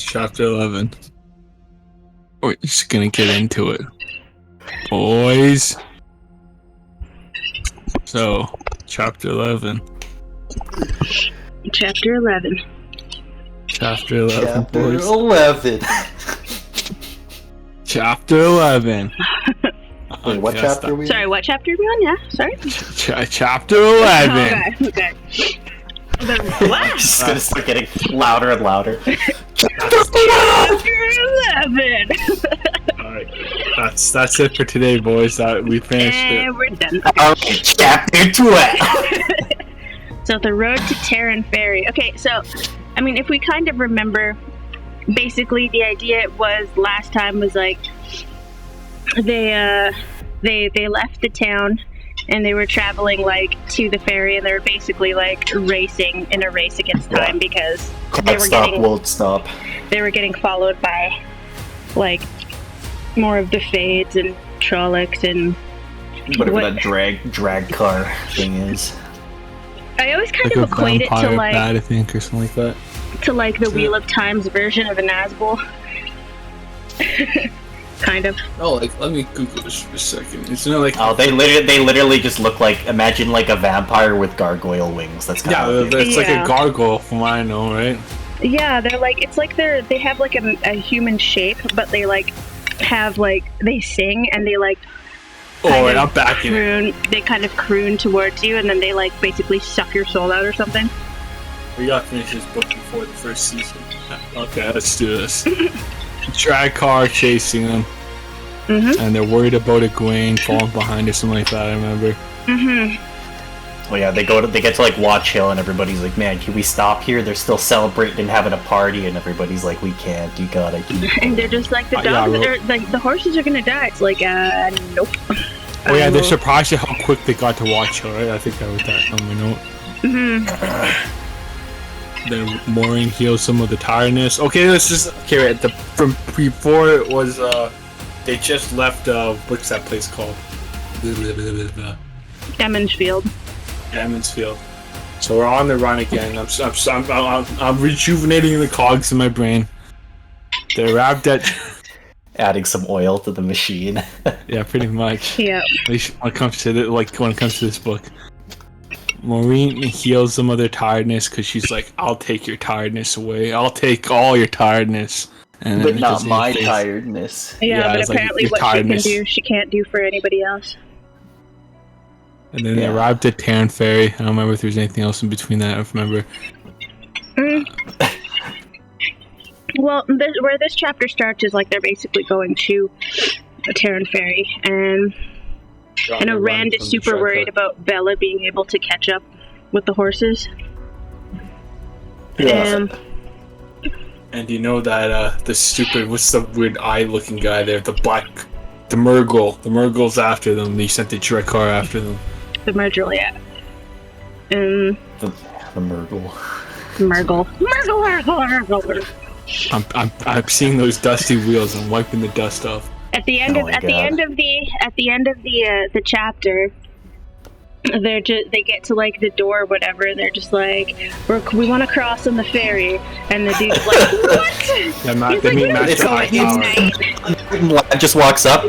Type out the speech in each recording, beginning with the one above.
chapter 11. We're just gonna get into it, boys. So, chapter 11. Chapter 11. Chapter 11, boys. 11. Chapter 11. Wait, what chapter are we in? Sorry, what chapter are we on? Yeah, sorry. Chapter 11. Okay. What? Just gonna start getting louder and louder. Chapter 11. Alright, that's it for today, boys. We finished it. And we're done. Okay, chapter 12. So the road to Terran Ferry. Okay, so I mean, if we kind of remember, basically the idea was last time was like they left the town and they were traveling like to the ferry, and they were basically like racing in a race against time because won't stop. They were getting followed by like more of the Fades and Trollocs and whatever that drag car thing is. I always kind like of equate it to like bat, I think, or something like that. To like the Wheel of Time's version of a Nazgul. Kind of. Oh, like, let me Google this for a second. It's not like... Oh, they literally just look like, imagine like a vampire with gargoyle wings. That's kind of it's like a gargoyle from what I know, right? Yeah, they're like, it's like they have like a human shape, but they like have like, they sing and they like I'm backing it. They kind of croon towards you, and then they like basically suck your soul out or something. We gotta finish this book before the first season. Okay, let's do this. Drag car chasing them. Mm-hmm. And they're worried about Egwene falling behind or something like that, I remember. Mm-hmm. Well, yeah, they get to like Watch Hill, and everybody's like, "Man, can we stop here? They're still celebrating and having a party," and everybody's like, "We can't. You gotta keep." And they're just like, the dogs are like, the horses are gonna die. It's like, nope. Oh yeah, they're surprised at how quick they got to Watch Hill, right? I think I wrote that on my note. Mm-hmm. Then Maureen heals some of the tiredness. Okay, let's just from before it was they just left what's that place called? Emmons Field. Emmons Field. So we're on the run again. I'm rejuvenating the cogs in my brain. They arrived at adding some oil to the machine. Yeah, pretty much. Yeah. At least when it comes to this book. Maureen heals some of their tiredness because she's like, "I'll take your tiredness away. I'll take all your tiredness." And but not my tiredness. Yeah, but apparently what she can't do for anybody else. And then they arrived at Terran Ferry. I don't remember if there was anything else in between that. I don't remember. Well, where this chapter starts is like they're basically going to a Terran Ferry, and Rand is super worried about Bella being able to catch up with the horses. Yeah. And you know that the stupid, what's the weird eye-looking guy there? The Murgle. The Murgle's after them. They sent the direct car after them. The Murgle, yeah. The Murgle. Murgle. I'm seeing those dusty wheels. I'm wiping the dust off. At the end of the chapter, they get to like the door or whatever, and they're just like, we want to cross on the ferry, and the dude's like, what? Yeah, Lad just walks up.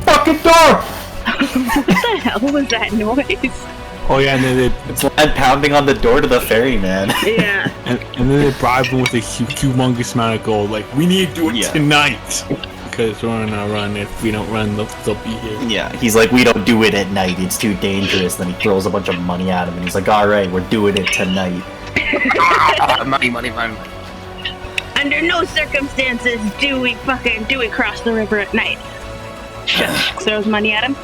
Fucking door! What the hell was that noise? Oh yeah, and then it's Lad pounding on the door to the ferry, man. Yeah. and then they bribe him with a humongous amount of gold. Like, we need to do it tonight. Because we're on a run. If we don't run, they'll be here. Yeah, he's like, we don't do it at night. It's too dangerous. Then he throws a bunch of money at him, and he's like, all right, we're doing it tonight. Money. Under no circumstances do we cross the river at night. Throws money at him.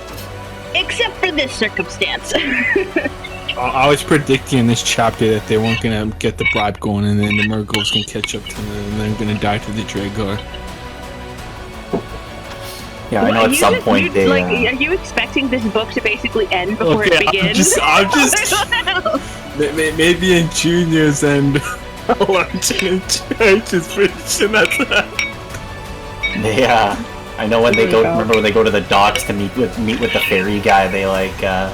Except for this circumstance. I was predicting in this chapter that they weren't gonna get the bribe going, and then the Murgles can catch up to them, and they're gonna die to the Dragar. Yeah, I know at some point they... Like, are you expecting this book to basically end before it begins? I'm just maybe in juniors and watching in church is finishing, that's that. Yeah. I know when they go. Remember when they go to the docks to meet with the ferry guy? They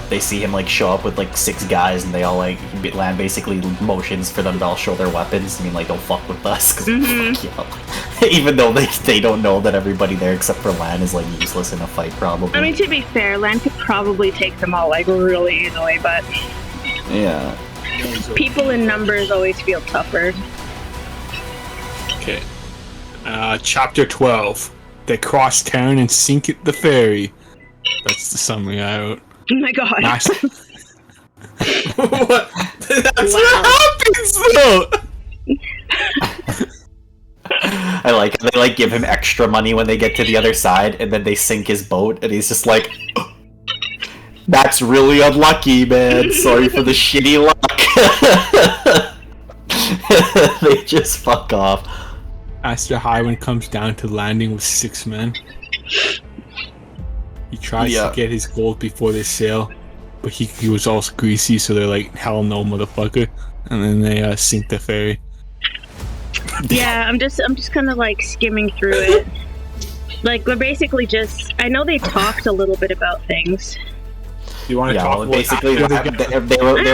they see him show up with 6 guys, and they all Lan basically motions for them to all show their weapons. I mean, don't fuck with us, cause fuck you. Even though they don't know that everybody there except for Lan is useless in a fight, probably. I mean, to be fair, Lan could probably take them all really easily, but yeah, people in numbers always feel tougher. Okay. Chapter 12. They cross town and sink the ferry. That's the summary I wrote. Oh my god. What? That's what happens, though! I like how they give him extra money when they get to the other side, and then they sink his boat, and he's just like, "That's really unlucky, man. Sorry for the shitty luck." They just fuck off. Master Highwind comes down to landing with 6 men. He tries to get his gold before they sail, but he was all greasy, so they're like, "Hell no, motherfucker!" And then they sink the ferry. Yeah, I'm just kind of skimming through it. We're basically just. I know they talked a little bit about things. You want to talk about basically they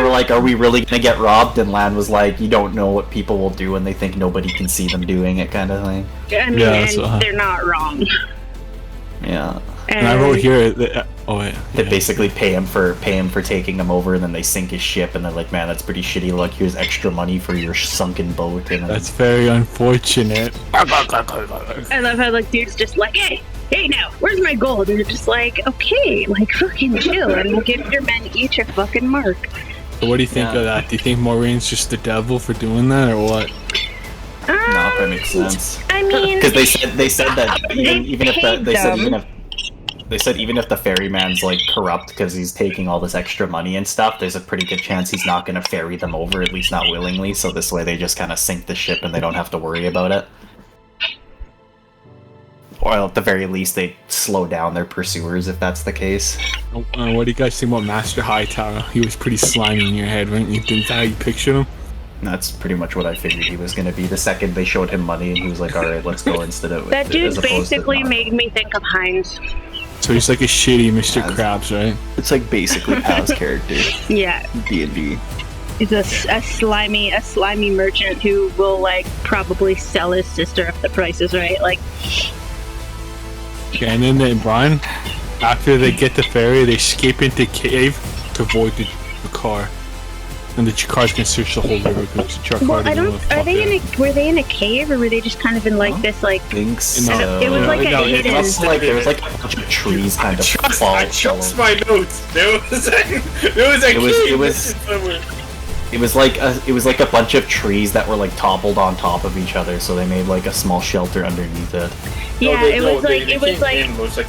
were like, "Are we really gonna get robbed?" And Lan was like, "You don't know what people will do when they think nobody can see them doing it," kind of thing. I mean, and they're not wrong. Yeah. And I wrote here that they basically pay him for taking them over, and then they sink his ship, and they're like, "Man, that's pretty shitty. Look, here's extra money for your sunken boat." And that's very unfortunate. I love how dude's just like, hey now, where's my gold? And you're just like, okay, fucking chill, and we'll give your men each a fucking mark. So what do you think of that? Do you think Maureen's just the devil for doing that, or what? No, that makes sense. I mean, because they said that even if the ferryman's corrupt because he's taking all this extra money and stuff, there's a pretty good chance he's not going to ferry them over, at least not willingly. So this way they just kind of sink the ship and they don't have to worry about it. Or at the very least, they slow down their pursuers if that's the case. What do you guys think about Master Hightower? He was pretty slimy in your head, weren't you? Didn't that how you pictured him? That's pretty much what I figured he was going to be. The second they showed him money, and he was like, "All right, let's go," instead of that dude basically made me think of Heinz. So he's like a shitty Mr. Krabs, right? It's basically Pal's character. Yeah. D&D. He's a slimy merchant who will probably sell his sister if the price is right. Okay, and then Brian, after they get the ferry, they escape into a cave to avoid the car. And the cars can search the whole river because the truck car. Were they in a cave, or were they just kind of in this I think so. It was a hidden. There was a bunch of trees kind of fall. I trust my notes. There was a cave. It was like a bunch of trees that were toppled on top of each other, so they made a small shelter underneath it. Yeah, it was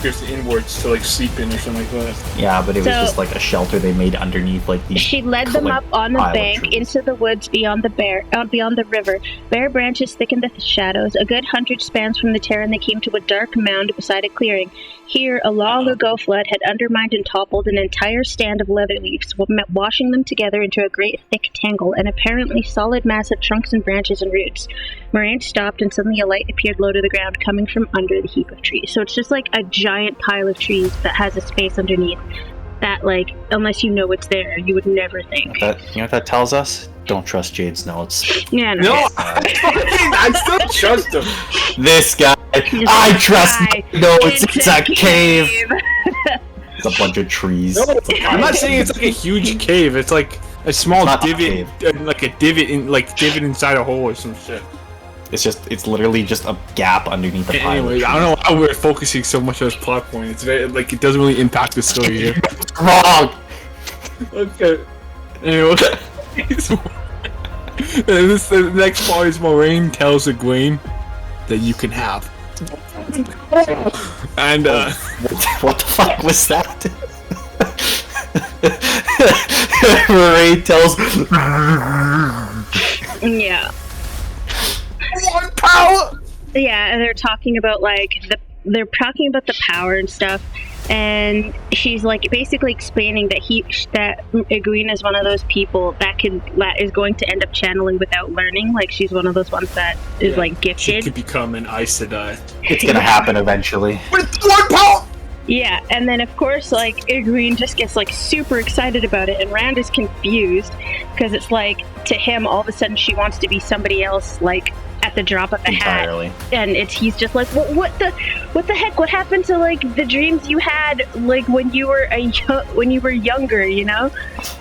there's inwards to sleep in or something like that. Yeah, but it was just a shelter they made underneath these. She led them up on the bank into the woods beyond the river. Bare branches thickened the shadows. A good 100 spans from the Terran, they came to a dark mound beside a clearing. Here, a long ago flood had undermined and toppled an entire stand of leather leaves, washing them together into a great thick tangle, an apparently solid mass of trunks and branches and roots. Moraine stopped, and suddenly a light appeared low to the ground, coming from under the heap of trees. So it's just a giant pile of trees that has a space underneath that, unless you know it's there, you would never think. You know what that tells us? Don't trust Jade's notes. Yeah, no. I still trust him. This guy, I trust my notes. It's a cave. It's a bunch of trees. No, I'm not saying it's a huge cave. It's a small divot, divot inside a hole or some shit. It's literally just a gap underneath the pile. Anyway, I don't know why we're focusing so much on this plot point. It's very it doesn't really impact the story here. Wrong. Okay. Anyway, the next part is Moraine tells Egwene that you can have. And what the fuck was that? Moraine tells. Yeah. Power. Yeah, and they're talking about the power and stuff, and she's like basically explaining that Egwene is one of those people that is going to end up channeling without learning. Like she's one of those ones that is like gifted. She could become an Aes Sedai. It's gonna happen eventually. With one power. Yeah, and then of course, like, Egwene just gets, like, super excited about it, and Rand is confused, because it's like, to him, all of a sudden she wants to be somebody else, like, at the drop of a Entirely. hat. And he's just like, what the heck? What happened to, like, the dreams you had, like, when you were younger, you know?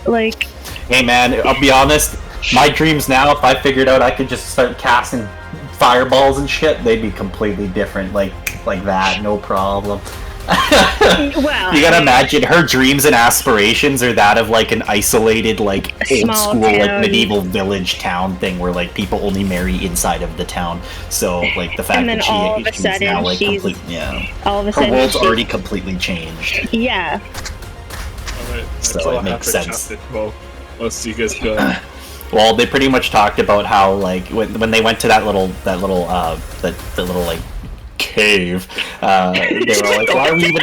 Like... Hey man, I'll be honest, my dreams now, if I figured out I could just start casting fireballs and shit, they'd be completely different, like that, no problem. Well, you gotta imagine her dreams and aspirations are that of like an isolated, like old school, like medieval village town thing where like people only marry inside of the town. So like the fact that she's now like complete, all of a sudden her world's already completely changed. Yeah. Alright, so it makes sense. Well, let's see you guys go. Well, they pretty much talked about how like when they went to that little like cave, they were like, why are we even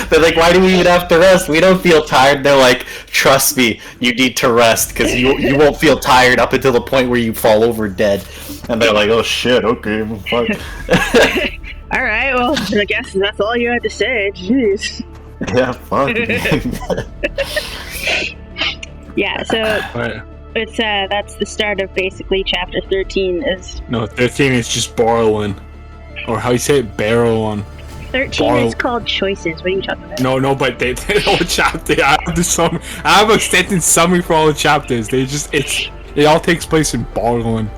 they're like, why do we even have to rest? We don't feel tired. They're like, trust me, you need to rest because you won't feel tired up until the point where you fall over dead. And they're like, oh shit, okay, well, fuck. Alright, well, I guess that's all you had to say. Jeez. Yeah, fuck. Yeah, so it's that's the start of basically chapter 13 is... No, 13 is just borrowing. Or how you say it, barrelon. 13 is called choices. What are you talking about? No, but they all chapter. I have a sentence summary for all the chapters. It all takes place in borrowing.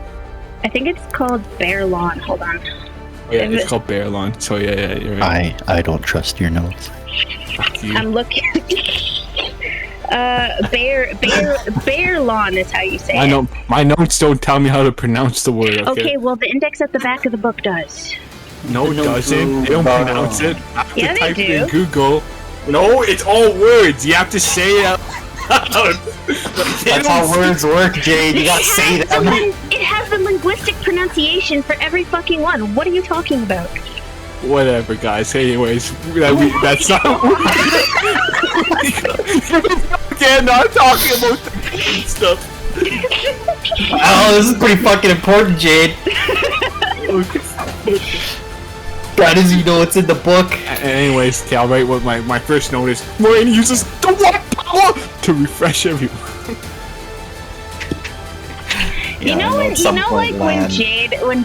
I think it's called Barelon. Hold on. Oh, yeah, it's called Barelon. So yeah, you're right. I don't trust your notes. Fuck you. I'm looking. Barelon is how you say it. I know. My notes don't tell me how to pronounce the word. Okay, well the index at the back of the book does. No, it doesn't. They don't pronounce it. I have Yeah, to they type it do. in Google. No, it's all words. You have to say it out loud. That's how words work, Jade. You gotta say them. It has the linguistic pronunciation for every fucking one. What are you talking about? Whatever, guys. Anyways, that's not. Again, not talking about the stuff. Oh, this is pretty fucking important, Jade. Why does he know what's in the book? Anyways, okay, I'll write what my first note is. Moraine uses the one power to refresh everyone. You know, when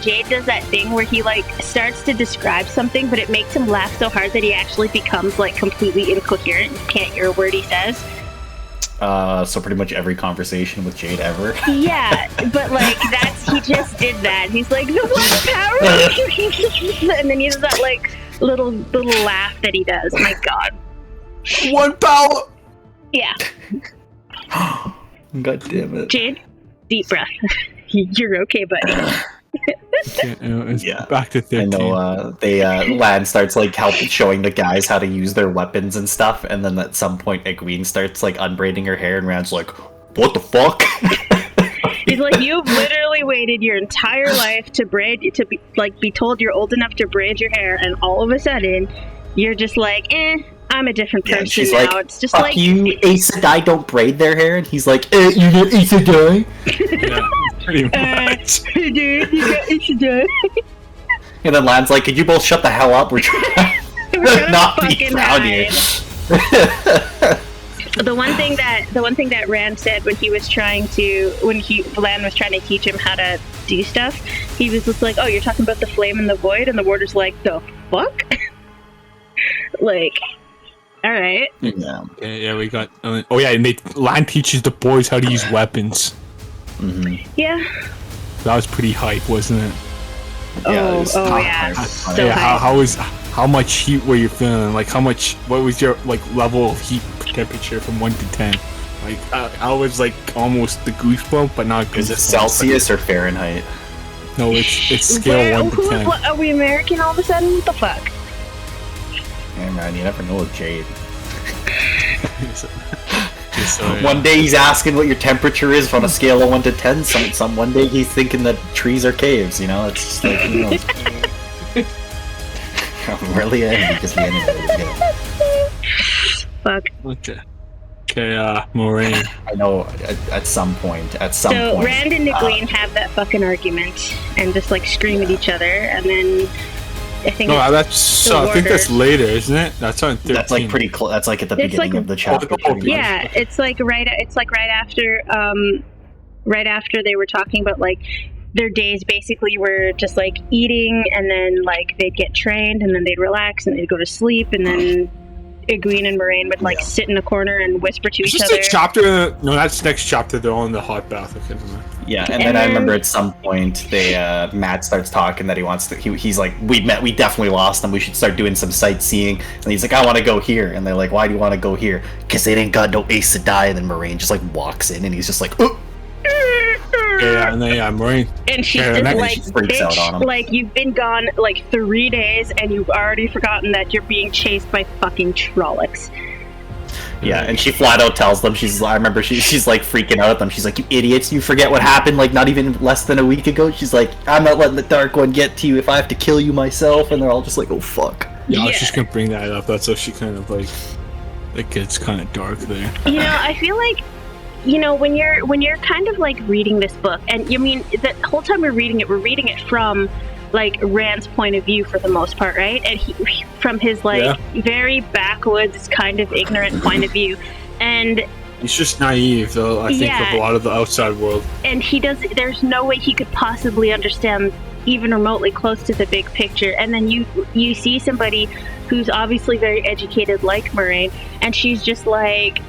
Jade does that thing where he like starts to describe something, but it makes him laugh so hard that he actually becomes like completely incoherent and can't hear a word he says. So pretty much every conversation with Jade ever. Yeah, but like he just did that. He's like the one power, and then he does that like little laugh that he does. My God, one power. Yeah. God damn it. Jade, deep breath. You're okay, buddy. Yeah, back to 13. I know, Lan starts like showing the guys how to use their weapons and stuff, and then at some point Egwene starts like unbraiding her hair, and Rand's like, what the fuck? He's like, you've literally waited your entire life to be told you're old enough to braid your hair, and all of a sudden you're just like, I'm a different person she's now. Like, it's just fuck like you, Aes Sedai don't braid their hair, and he's like, you're not Aes Sedai? Yeah, pretty much. Dude, you got Aes Sedai. And then Lan's like, could you both shut the hell up? We're trying to not be proud here. The one thing that Rand said when Lan was trying to teach him how to do stuff, he was just like, oh, you're talking about the flame and the void, and the warder's like, the fuck? Like, alright. Yeah, we got. And Lan teaches the boys how to use weapons. Mm-hmm. Yeah. That was pretty hype, wasn't it? Yeah. So how much heat were you feeling? Like, what was your like level of heat temperature from 1 to 10? Like, I was like almost the goosebump, but not goosebump. Is it Celsius or Fahrenheit? No, it's scale 1 to 10. Are we American all of a sudden? What the fuck? Hey man, you never know with Jade. So, one day he's asking what your temperature is on a scale of 1 to 10. One day he's thinking that trees are caves. You know, it's just like, who knows. Really? Just the end. Fuck. Okay, Moraine. I know at some point. So Rand and Egwene have that fucking argument and just like scream at each other, and then I think I think that's later, isn't it? That's on 13. That's like pretty close. That's like at the beginning of the chapter. Yeah, it's like right after they were talking about like their days basically were just like eating, and then like they'd get trained, and then they'd relax, and they'd go to sleep, and then Egwene and Moraine would like sit in a corner and whisper to each other. That's next chapter. They're all in the hot bath. I can't remember. Yeah, and then I remember at some point Matt starts talking that he wants to. He's like, we definitely lost them. We should start doing some sightseeing. And he's like, I want to go here. And they're like, why do you want to go here? Because they ain't got no Aes Sedai. And then Moraine just like walks in, and he's just like, oh. Yeah, and then Moraine. And she's just like, bitch, like you've been gone like 3 days, and you've already forgotten that you're being chased by fucking Trollocs. Yeah, and she flat out tells them, I remember she's like freaking out at them. She's like, you idiots, you forget what happened like not even less than a week ago? She's like, I'm not letting the Dark One get to you if I have to kill you myself. And they're all just like, oh fuck. Yeah, I was just gonna bring that up. That's how she kind of like, it gets kind of dark there. You know, I feel like, you know, when you're kind of like reading this book, and you mean the whole time we're reading it from like Rand's point of view for the most part, right? And he from his like very backwoods kind of ignorant point of view, and he's just naive though, I think, of a lot of the outside world. And there's no way he could possibly understand even remotely close to the big picture. And then you see somebody who's obviously very educated like Moraine, and she's just like,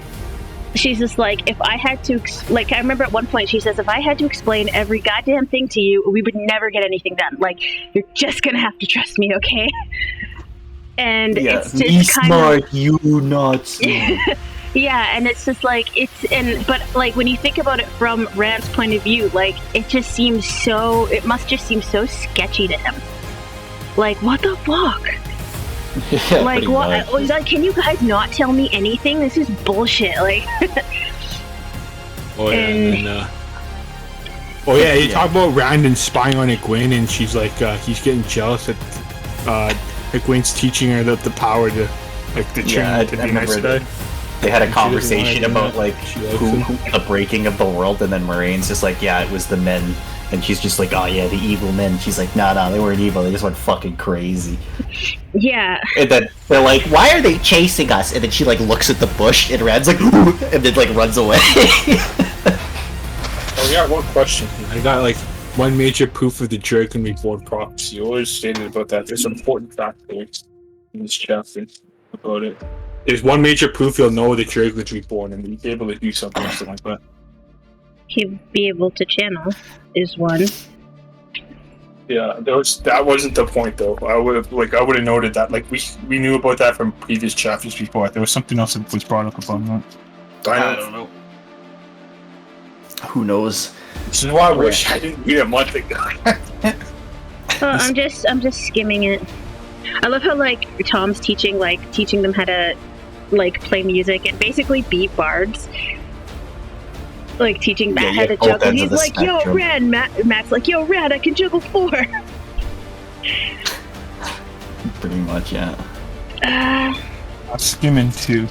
if I had to, like, I remember at one point she says, if I had to explain every goddamn thing to you, we would never get anything done. Like, you're just gonna have to trust me, okay? And it's just kind of you not smart. Yeah, and it's just like but like when you think about it from Rand's point of view, like it must just seem so sketchy to him. Like, what the fuck? Yeah, like, what? Like, can you guys not tell me anything? This is bullshit. Like, you talk about Rand spying on Egwene, and she's like, he's getting jealous that Egwene's teaching her the power to, like, the training to be nice today. They had a conversation about like the breaking of the world, and then Moraine's just like, yeah, it was the men. And she's just like, oh yeah, the evil men. She's like, nah, they weren't evil. They just went fucking crazy. Yeah. And then they're like, why are they chasing us? And then she like looks at the bush, and Rand's like, ooh, and then like runs away. Oh yeah, one question. I got like one major proof of the Dragon Reborn prophecy. You always stated about that. There's some important factors in this chapter about it. There's one major proof you'll know the Dragon's reborn, and you'll be able to do something like that. He'd be able to channel is one. Yeah, that wasn't the point though. I would have noted that. Like we knew about that from previous chapters before. There was something else that was brought up about that. I don't know. Who knows? This is why I wish I didn't read a month ago. Well, I'm just skimming it. I love how like Tom's teaching them how to like play music and basically be bards. Like teaching Matt how to juggle. He's like, yo, Red. Matt's like, yo, Red, I can juggle 4. Pretty much, yeah. I'm skimming too.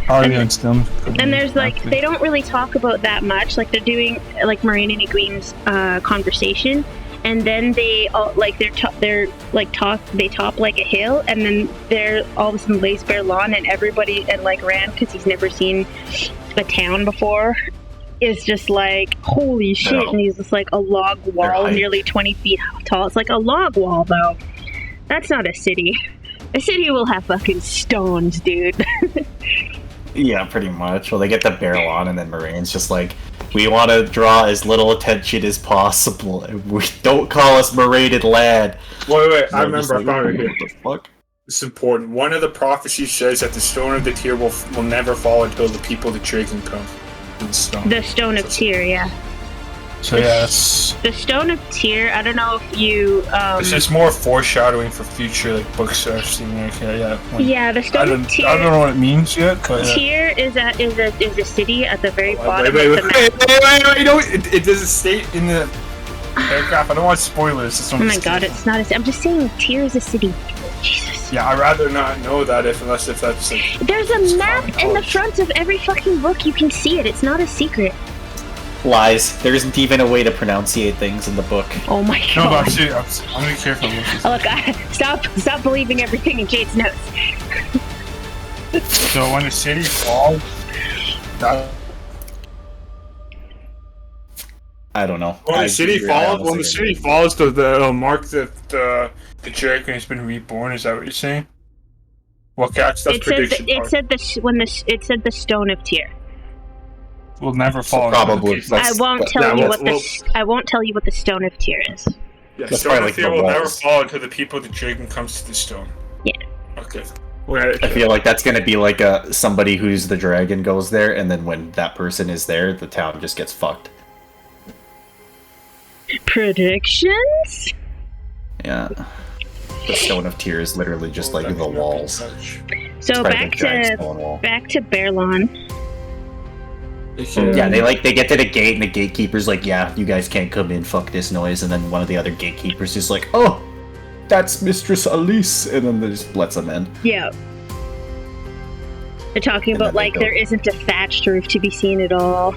And there's like, they don't really talk about that much. Like they're doing like Moraine and Egwene's conversation, and then they all like they top like a hill, and then they're all of a sudden lays bare lawn, and everybody and like Rand, because he's never seen a town before, is just like, holy shit. And he's just like a log wall nearly 20 feet tall. It's like a log wall though. That's not a city. A city will have fucking stones, dude. Yeah, pretty much. Well, they get the barrel on, and then Moraine's just like, we want to draw as little attention as possible. We don't call us Moraine lad. Wait, I remember. I found it here. What the fuck? It's important. One of the prophecies says that the Stone of the Tear will never fall until the people of the Dragon come to the stone. The Stone of Tear, yeah. So yeah, that's... The Stone of Tear, I don't know if you... It's just more foreshadowing for future like books I've seen. Yeah, the Stone of Tear... I don't know what it means yet, but... Tear is a city at the very bottom wait, of the map. Wait, no, it doesn't state in the... paragraph. I don't want spoilers. Oh my god, it's not I'm just saying Tyr is a city. Jesus. Yeah, I'd rather not know that unless if that's like... There's a map in the front of every fucking book. You can see it. It's not a secret. Lies. There isn't even a way to pronunciate things in the book. Oh my No, but god. actually, I'm gonna be careful. Oh, look, stop believing everything in Jade's notes. So when the city falls, that... I don't know. When the city falls, it'll mark that the dragon has been reborn. Is that what you're saying? Well, catch that's prediction. It said the stone of Tyr. Will never fall. Probably. I won't tell you what the stone of Tyr is. Yeah, That's stone probably of like Tyr the will never walls. fall until the people of the dragon comes to the stone. Yeah. Okay. I feel like that's gonna be like somebody who's the dragon goes there, and then when that person is there, the town just gets fucked. Predictions? Yeah. The Stone of Tyr is literally just like the walls. So back to Berlon. Yeah, they get to the gate, and the gatekeeper's like, "Yeah, you guys can't come in. Fuck this noise." And then one of the other gatekeepers is like, "Oh, that's Mistress Alice," and then they just lets them in. Yeah. They're talking about like there isn't a thatched roof to be seen at all.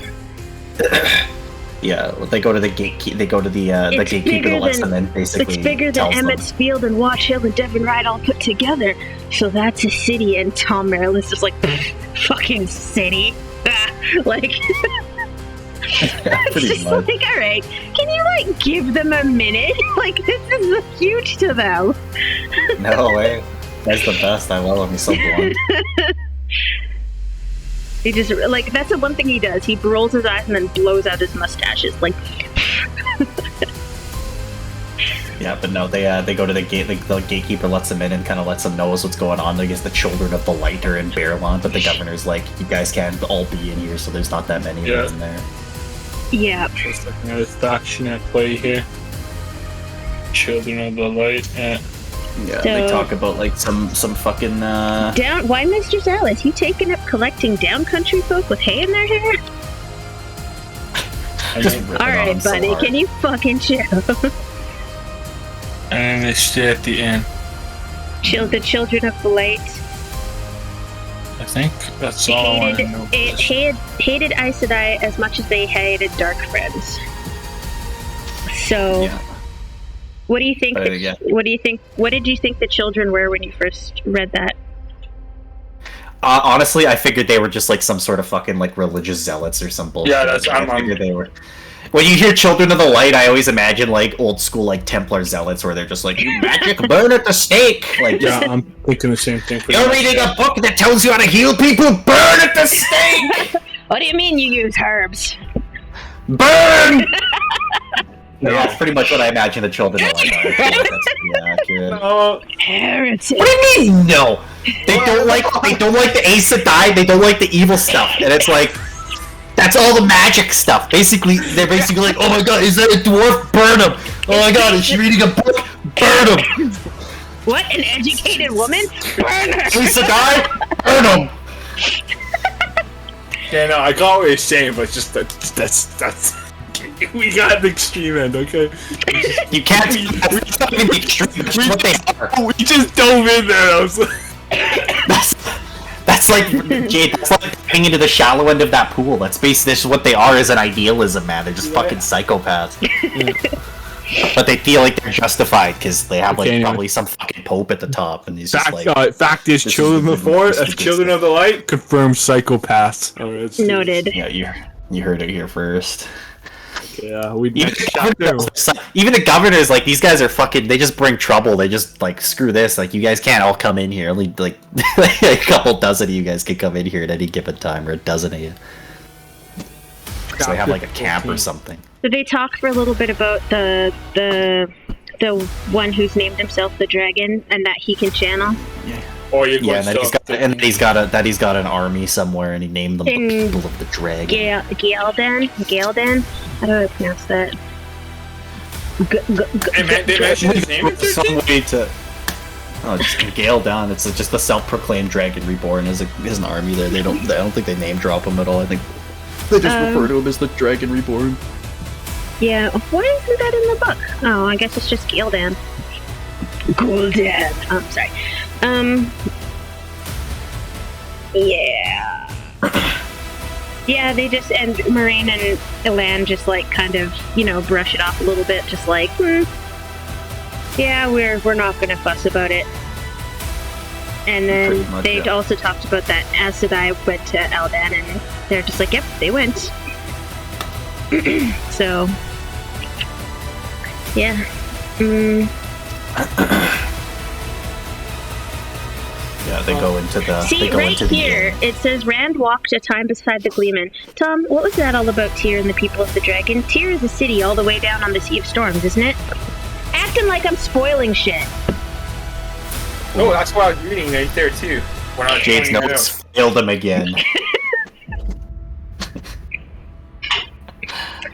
Yeah, they go to the gatekeeper. They go to the gatekeeper that lets them in. Basically, it's bigger than Emmett's Field and Watch Hill and Devon Ride all put together. So that's a city. And Tom Merrill is just like, fucking city. Like, pretty just much. like, all right, can you like give them a minute? Like, this is huge to them. No way. That's the best. I love him. He's so blunt. He just like that's the one thing he does. He rolls his eyes and then blows out his mustaches. Like, yeah, but no, they go to the gate. The gatekeeper lets them in and kind of lets them know what's going on. I guess the children of the light are in Berlon, but the governor's like, you guys can't all be in here, so there's not that many of them in there. Yeah. Just looking at a faction at play here. Children of the light. Yeah, So- they talk about like some fucking Why, Mr. Alice? You taking up collecting down country folk with hay in their hair? just ripping All on right, them so buddy, hard. can you fucking chill? And then they stay at the end. The children of the light. I think that's all I want to know. Hated Aes Sedai as much as they hated Dark Friends. So, Yeah. what do you think? Yeah. What did you think the children were when you first read that? Honestly, I figured they were just like some sort of fucking like religious zealots or some bullshit. Yeah, that's- I figured they were. When you hear Children of the Light, I always imagine like old school like Templar zealots where they're just like, "You magic, burn at the stake!" Like, Yeah, I'm thinking the same thing. you're reading a book that tells you how to heal people. Burn at the stake. What do you mean you use herbs? Burn. Yeah, that's pretty much what I imagine the Children of the Light are. I feel like that's pretty accurate. Oh, Heretic. What do you mean? No, they don't like the Aes Sedai. They don't like the evil stuff, and it's like. That's all the magic stuff. Basically, they're basically like, oh my god, is that a dwarf? Burn him! Oh my god, is she reading a book? Burn him! What, an educated woman? Burn her! Aes Sedai? Burn him! yeah, no, I got what you're saying, but just that's. We got the extreme end, okay? You can't. That's not even the extreme. That's just what they are. We just dove in there. I was like, That's like, Jade, that's like getting into the shallow end of that pool. That's basically this is what they are as an idealism, man. They're just fucking psychopaths. But they feel like they're justified because they have like probably some fucking pope at the top, and he's just like. fact is, children before, as children of the light, confirmed psychopaths. Right, Noted. Yeah, you heard it here first. Yeah, we Even the governor's like, these guys are fucking. They just bring trouble. They just like, screw this. Like, you guys can't all come in here. Only like a couple dozen of you guys can come in here at any given time, or a dozen of you. So they have like a camp or something. Did they talk for a little bit about the one who's named himself the dragon and that he can channel? Oh, yeah, and that he's got an army somewhere, and he named them the people of the dragon. Galen. How do I pronounce that? They mentioned his name. Some way to. Oh, just Gale down. It's just the self-proclaimed dragon reborn as an army there. I don't think they name drop him at all. I think they just refer to him as the dragon reborn. Yeah, why isn't that in the book? Oh, I guess it's just Gildan. Gul'dan. Oh, sorry. Yeah. Yeah, they just, and Moraine and Elan just like kind of, brush it off a little bit, just like, yeah, we're not gonna fuss about it. And then they also talked about that Aes Sedai went to Aldan, and they're just like, yep, they went. So, yeah. Yeah, they go into the. See, right here, it says Rand walked a time beside the Gleeman. Tom, what was that all about Tyr and the people of the Dragon? Tyr is a city all the way down on the Sea of Storms, isn't it? Acting like I'm spoiling shit. Oh, that's what I was reading right there too. When I was Jade's notes failed him again.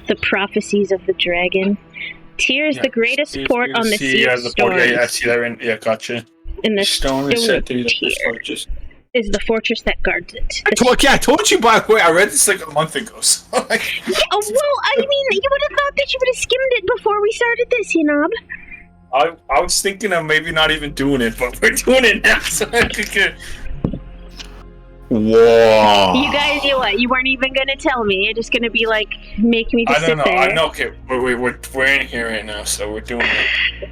The prophecies of the dragon. Tyr is the greatest port on the Sea of Storms. I see that. Yeah, gotcha. And the stone is said to be the fortress. Is the fortress that guards it. I told you, by the way. I read this like a month ago. So well, I mean, you would have thought that you would have skimmed it before we started this, Knob. I was thinking of maybe not even doing it, but we're doing it now, so I could get... Whoa. You guys, you weren't even gonna tell me. You're just gonna be like, make me just sit there. I know, okay, we're in here right now, so we're doing it.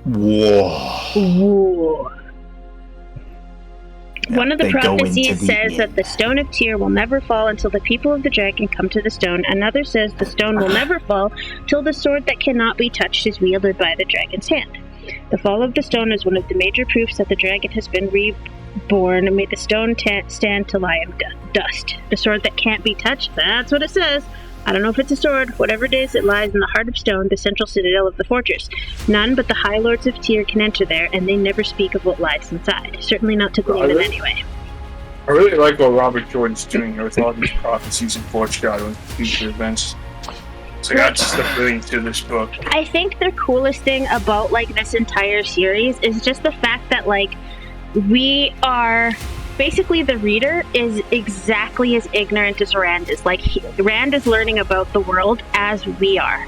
Whoa. Yeah, one of the prophecies says that the Stone of Tyr will never fall until the people of the dragon come to the stone. Another says the stone will never fall till the sword that cannot be touched is wielded by the dragon's hand. The fall of the stone is one of the major proofs that the dragon has been reborn. May the stone stand to lie in dust. The sword that can't be touched, that's what it says. I don't know if it's a sword. Whatever it is, it lies in the heart of stone, the central citadel of the fortress. None but the High Lords of Tyr can enter there, and they never speak of what lies inside. Certainly not to Gleeman anyway. I really like what Robert Jordan's doing here with all these prophecies and foreshadowing future events. So that's just the brilliance to this book. I think the coolest thing about this entire series is just the fact that we are... Basically, the reader is exactly as ignorant as Rand is. Rand is learning about the world as we are.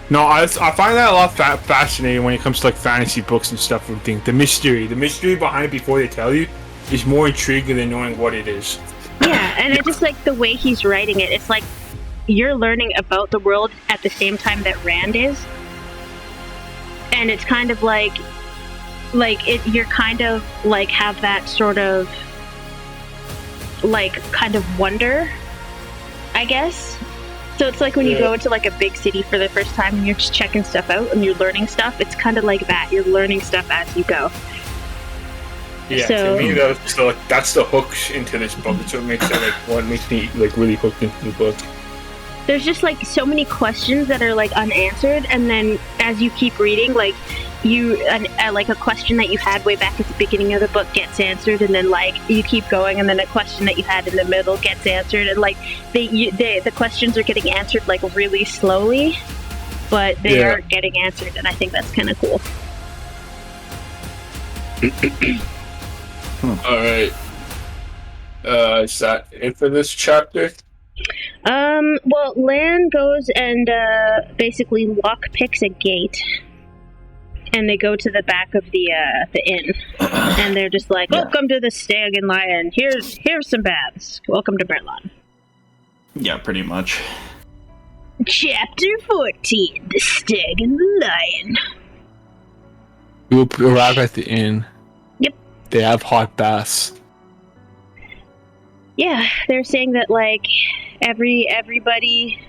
No, I find that a lot fascinating when it comes to fantasy books and stuff. And things. The mystery behind it before they tell you is more intriguing than knowing what it is. Yeah, and it's just the way he's writing it. It's like you're learning about the world at the same time that Rand is, and it's kind of you're kind of have that sort of kind of wonder, I guess. So it's when you go into a big city for the first time and you're just checking stuff out and you're learning stuff. It's kind of like that. You're learning stuff as you go. Yeah, so, to me that's the hook into this book. It's what makes it what makes me really hooked into the book. There's just so many questions that are unanswered, and then as you keep reading, a question that you had way back at the beginning of the book gets answered, and then you keep going, and then a question that you had in the middle gets answered, and the questions are getting answered really slowly, but they are getting answered, and I think that's kind of cool. All right. Is that it for this chapter? Well, Lan goes and basically lockpicks a gate, and they go to the back of the inn, and they're just welcome to the Stag and Lion. Here's some baths. Welcome to Berlon. Yeah, pretty much. Chapter 14: The Stag and the Lion. We'll arrive at the inn. Yep. They have hot baths. Yeah, they're saying that everybody,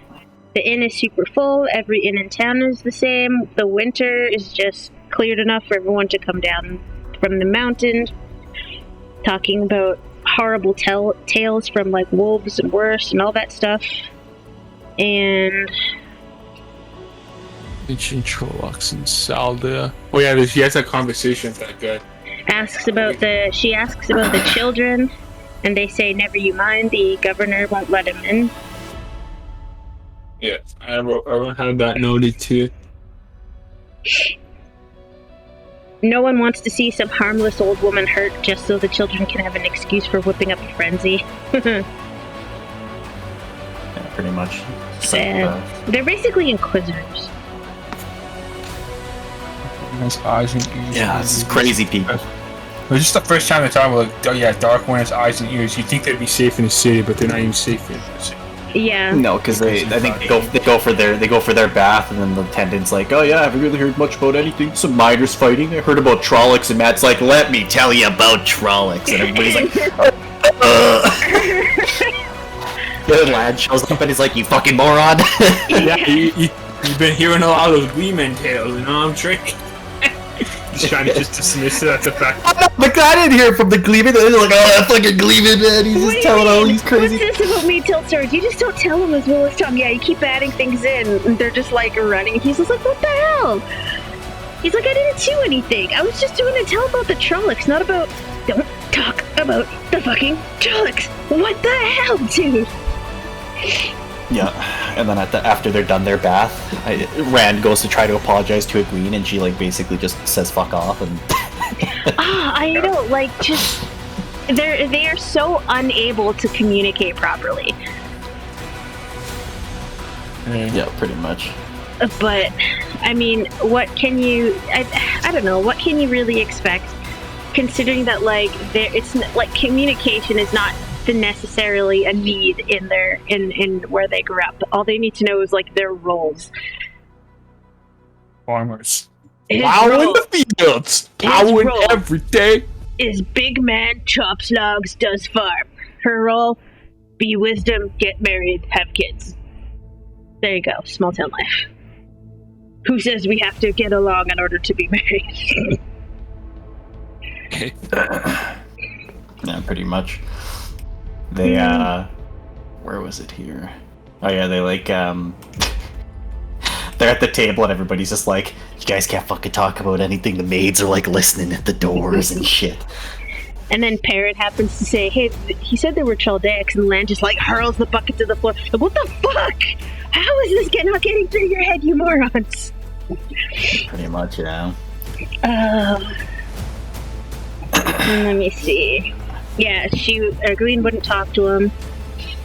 the inn is super full. Every inn in town is the same. The winter is just cleared enough for everyone to come down from the mountain. Talking about horrible tales from wolves and worse and all that stuff. And ancient Trollocs and Salda. Oh yeah, she has that conversation with that guy. She asks about the children. And they say, never you mind, the governor won't let him in. Yeah, I had that noted too. No one wants to see some harmless old woman hurt just so the children can have an excuse for whipping up a frenzy. Yeah, pretty much. They're basically inquisitors. Has eyes and ears. Yeah, it's crazy people. It was just the first time they talk about, like, oh yeah, Dark One has eyes and ears. You'd think they'd be safe in the city, but they're not even safe in the city. Yeah. No, because I think they go for their bath, and then the attendant's like, oh yeah, I haven't really heard much about anything. Some miners fighting. I heard about Trollocs, and Matt's like, let me tell you about Trollocs, and everybody's like, the lad shows up and he's like, you fucking moron. Yeah, you've been hearing a lot of those Gleeman tales, you know what I'm saying? He's trying to just dismiss it as a fact. But I didn't hear it from the Gleeman. They're like, oh, that fucking Gleeman, man. He's just telling all these crazy. What's this about me tell stories? You just don't tell them as well as Tom. Yeah, you keep adding things in. And they're just like running. He's just like, what the hell? He's like, I didn't do anything. I was just doing a tell about the Trollocs, not about. Don't talk about the fucking Trollocs. What the hell, dude? Yeah, and then after they're done their bath, Rand goes to try to apologize to Egwene, and she like basically just says "fuck off" and. I know, like just they are so unable to communicate properly. Yeah, pretty much. But I mean, what can you? I don't know. What can you really expect, considering that like it's like communication is not necessarily a need in where they grew up. All they need to know is like their roles. Farmers. Plow in the fields. Plowing every day. Is big man, chops logs, does farm. Her role, be wisdom, get married, have kids. There you go, small town life. Who says we have to get along in order to be married? Yeah, pretty much. They, where was it here? Oh yeah, they like, they're at the table and everybody's just like, you guys can't fucking talk about anything. The maids are like listening at the doors and shit. And then Parrot happens to say, hey, he said there were Chaldaics, and Lan just like hurls the bucket to the floor. Like, what the fuck? How is this not getting through your head, you morons? Pretty much, yeah. Let me see. Yeah, Egwene wouldn't talk to him,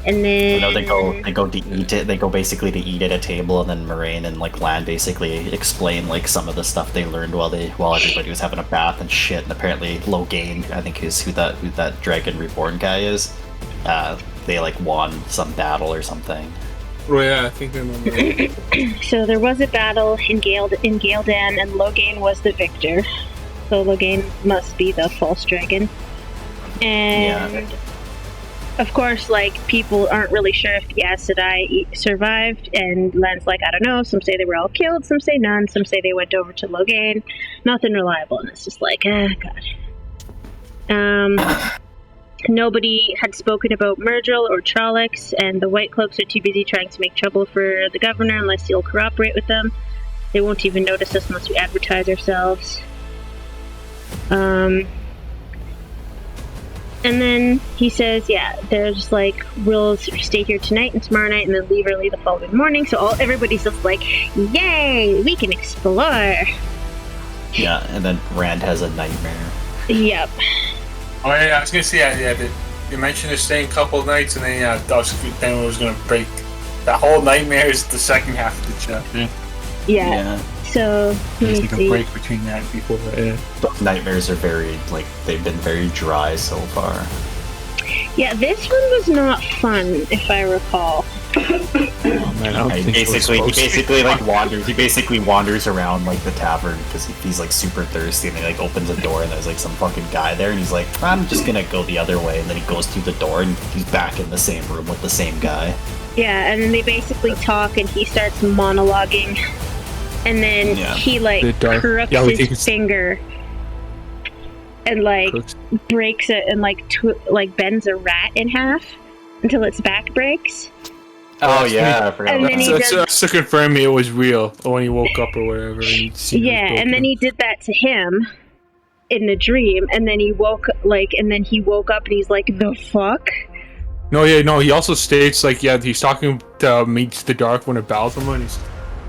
and then they go to eat it. They go basically to eat at a table, and then Moraine and like Lan basically explain like some of the stuff they learned while everybody was having a bath and shit. And apparently Logain, I think is who that Dragon Reborn guy is. They like won some battle or something. Oh yeah, I think I remember. So there was a battle in Galedan, and Logain was the victor. So Logain must be the false dragon. And of course, like, people aren't really sure if the Aes Sedai survived, and Lan's like, I don't know, some say they were all killed, some say none, some say they went over to Logain. Nothing reliable, and it's just like, God. Nobody had spoken about Myrddril or Trollocs, and the White Cloaks are too busy trying to make trouble for the governor unless he'll cooperate with them. They won't even notice us unless we advertise ourselves. And then he says, they're just like, we'll stay here tonight and tomorrow night and then leave early the following morning. So everybody's just like, yay, we can explore. Yeah, and then Rand has a nightmare. Yep. Oh yeah, I was gonna say, you mentioned they're staying a couple of nights and then then it was gonna break. That whole nightmare is the second half of the chapter. Yeah. So there's like a break between that and before that. Yeah. Those nightmares are they've been very dry so far. Yeah, this one was not fun, if I recall. Oh man, I don't think he basically wanders around like the tavern because he's like super thirsty, and he like opens a door and there's like some fucking guy there, and he's like, I'm just gonna go the other way, and then he goes through the door and he's back in the same room with the same guy. Yeah, and then they basically talk and he starts monologuing, and then he like crooks his finger and like breaks it and like bends a rat in half until its back breaks. Oh yeah, I forgot. And then that's to confirm it was real when he woke up or whatever. And then he did that to him in the dream, and then he woke up and he's like, the fuck? No, he also states like, he's talking to meets the Dark One at Baltham, and he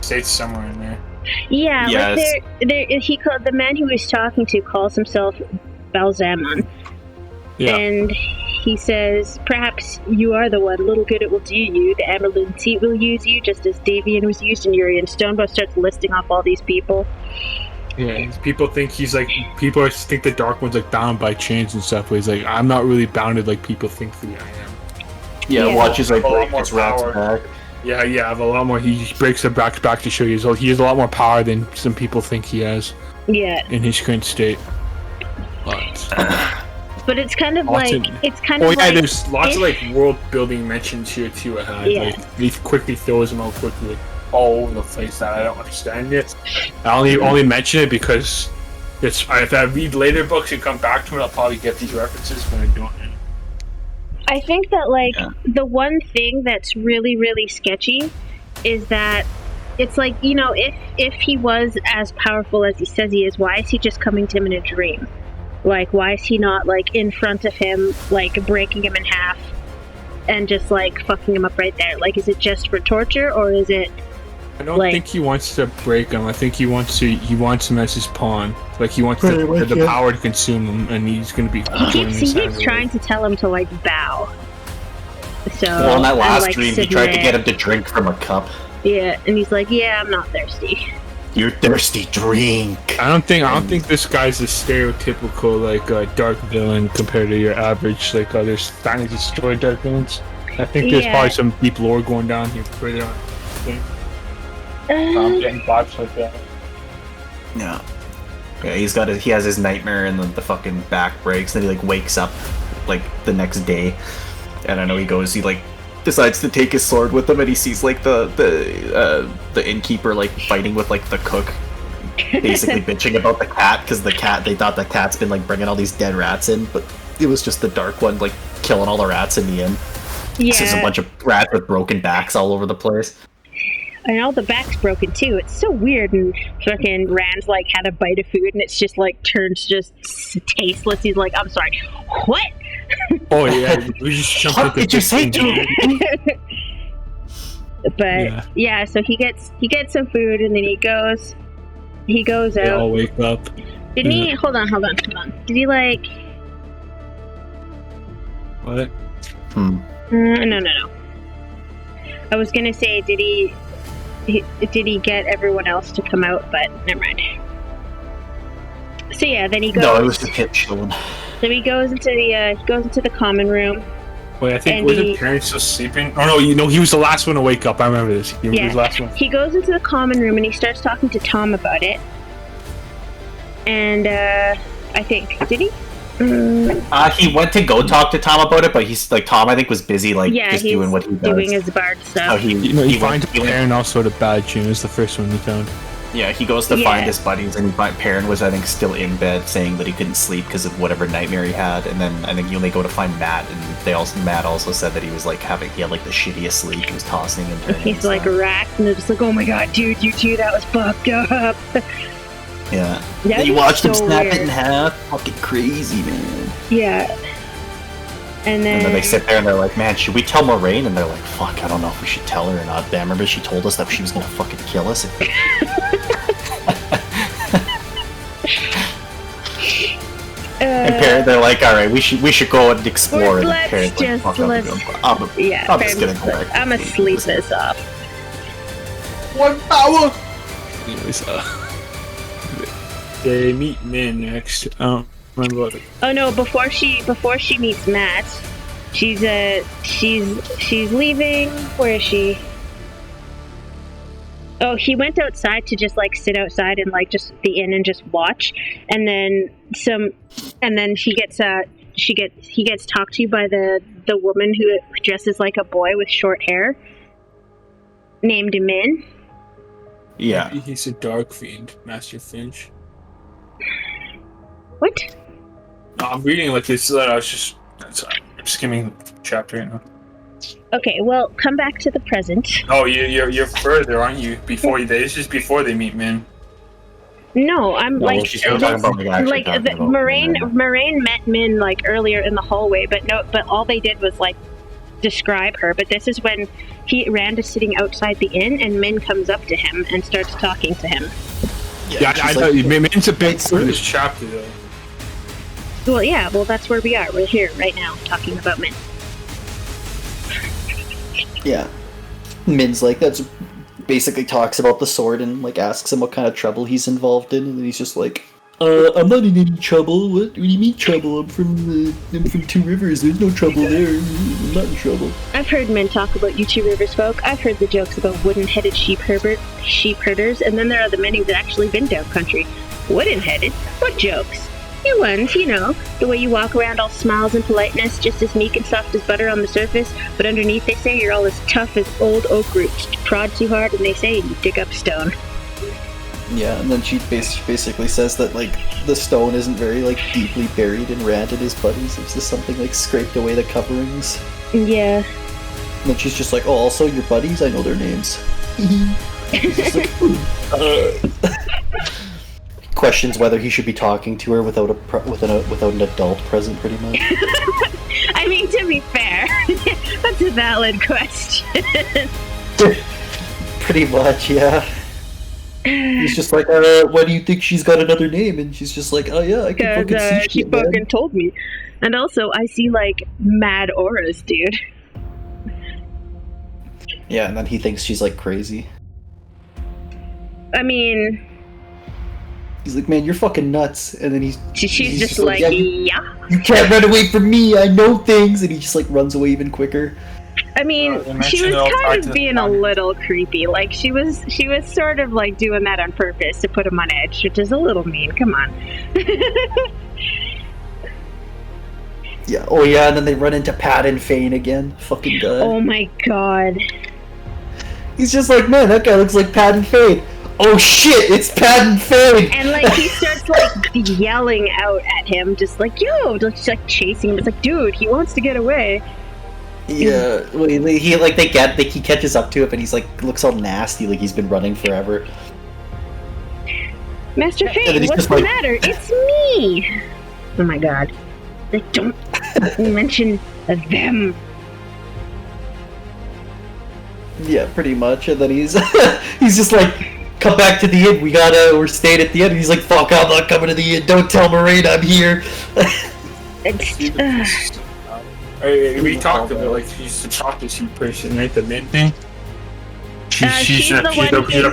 states somewhere in there. Yeah, like he called the man he was talking to calls himself Balzamon. Yeah. And he says, "Perhaps you are the one. Little good it will do you. The Amerlin seat will use you, just as Davian was used." And Urian Stonebow starts listing off all these people. Yeah, people think he's like, people think the Dark One's like bound by chains and stuff, but he's like, I'm not really bounded like people think that I am. Yeah, watches like A lot break more his rats power. back. Yeah, I have a lot more. He breaks the back to show you he has a lot more power than some people think he has Yeah, in his current state. but it's kind of Awesome. like it's kind Oh of yeah, like there's lots of like world building mentions here too. Yeah. Like he quickly throws them out quickly all over the place that I don't understand yet. I only mention it because it's if I read later books and come back to it, I'll probably get these references when I don't. I think that like the one thing that's really really sketchy is that it's like, you know, if he was as powerful as he says he is, why is he just coming to him in a dream? Like, why is he not like in front of him, like breaking him in half and just like fucking him up right there? Like, is it just for torture, or is it? I don't think he wants to break him. I think he wants him as his pawn. Like he wants the power to consume him, and he's going to be. He keeps trying to tell him to like bow. So Well, in that last like, dream, he tried to get him to drink from a cup. Yeah, and he's like, "Yeah, I'm not thirsty." You're thirsty, drink. I don't think this guy's a stereotypical like dark villain compared to your average like other fantasy story dark villains. I think there's probably some deep lore going down here further on. I'm getting vibes like that. Yeah. Yeah, he has his nightmare and the fucking back breaks, then he like wakes up like the next day. And I know he like decides to take his sword with him, and he sees like the innkeeper like fighting with like the cook, basically bitching about the cat, because they thought the cat's been like bringing all these dead rats in, but it was just the Dark One like killing all the rats in the inn. Yeah. So there's a bunch of rats with broken backs all over the place. And all the back's broken too. It's so weird. And fucking Rand's like had a bite of food, and it's just like turns just tasteless. He's like, "I'm sorry, what?" Oh yeah, we just jumped What did you say to me? But yeah, so he gets some food, and then he goes out. They all wake up. Didn't he? Hold on. Did he like? What? No. I was gonna say, did he get everyone else to come out? But never mind. So yeah, then he goes. No, it was the pit chilling. So he goes into the common room. Wait, I think wasn't parents still sleeping? Oh no, he was the last one to wake up. I remember this. He was the last one. He goes into the common room and he starts talking to Tom about it. And I think did he? He went to go talk to Tom about it, but he's like Tom. I think was busy, like just doing what he does. Doing his bard stuff. Oh, he finds Perrin also the badge. It was the first one he found. Yeah, he goes to find his buddies, and Perrin was, I think, still in bed, saying that he couldn't sleep because of whatever nightmare he had. And then I think he only go to find Matt, and Matt also said that he was like he had like the shittiest sleep. He was tossing and turning. He's like racked, and they're just like, "Oh my god, dude, you too? That was fucked up." Yeah. That you was watched him so snap weird. it in half. Fucking crazy, man. Yeah. And then they sit there and they're like, "Man, should we tell Moraine?" And they're like, "Fuck, I don't know if we should tell her or not." I remember she told us that she was gonna fucking kill us. And Perrin, they're like, "All right, we should go and explore." And Perrin's like, "Fuck, I'm just gonna go back. I'm gonna sleep this off. One power. Anyways, they meet Min next. Remember what? Oh no! Before she meets Matt, she's leaving. Where is she? Oh, he went outside to just like sit outside and like just be in and just watch, and then he gets talked to by the woman who dresses like a boy with short hair, named Min. Yeah, maybe he's a dark fiend, Master Finch. What? No, I'm reading like this. I'm skimming the chapter right now. Okay, well, come back to the present. Oh, you're further, aren't you? This is before they meet Min. No, I'm like Moraine met Min like earlier in the hallway, but all they did was like describe her. But this is when Rand is sitting outside the inn, and Min comes up to him and starts talking to him. Yeah, I know. Min's a big part of this chapter, though. Well, yeah, well, that's where we are. We're here right now talking about Min. Yeah. Min's like, that's basically talks about the sword and like asks him what kind of trouble he's involved in, and then he's just like, I'm not in any trouble. What do you mean trouble? I'm from Two Rivers. There's no trouble there. I'm not in trouble. I've heard Min talk about you Two Rivers folk. I've heard the jokes about wooden-headed sheep herders, and then there are the many that actually been down country. Wooden-headed? What jokes? New ones, you know, the way you walk around all smiles and politeness, just as meek and soft as butter on the surface, but underneath they say you're all as tough as old oak roots. Prod too hard and they say you dig up stone. Yeah, and then she basically says that, like, the stone isn't very, like, deeply buried in Rand and his buddies. It's just something, like, scraped away the coverings. Yeah. And then she's just like, oh, also your buddies? I know their names. He's just like, questions whether he should be talking to her without an adult present, pretty much. I mean, to be fair, that's a valid question. Pretty much, yeah. He's just like, why do you think she's got another name? And she's just like, oh yeah, I can fucking see shit, she fucking told me. And also, I see, like, mad auras, dude. Yeah, and then he thinks she's, like, crazy. I mean... He's like, man, you're fucking nuts. And then she's just like, yeah. You can't run away from me, I know things. And he just, like, runs away even quicker. I mean, she was kind of being a little creepy. Like, she was sort of, like, doing that on purpose to put him on edge, which is a little mean. Come on. Yeah. Oh, yeah, and then they run into Pat and Fane again. Fucking god. Oh, my god. He's just like, man, that guy looks like Pat and Fane. Oh, shit, it's Pat and Fane! And, like, he starts, like, yelling out at him, just like, yo, just, like, chasing him. It's like, dude, he wants to get away. Yeah, he catches up to it, and he's like, looks all nasty, like he's been running forever. Master Fane, what's the matter? It's me! Oh my god. Like, don't mention them. Yeah, pretty much, and then he's he's just like, come back to the inn, we're staying at the inn, and he's like, fuck, I'm not coming to the inn, don't tell Moraine I'm here. We talked about, like, she's the prophecy person, right? The Min thing. She's a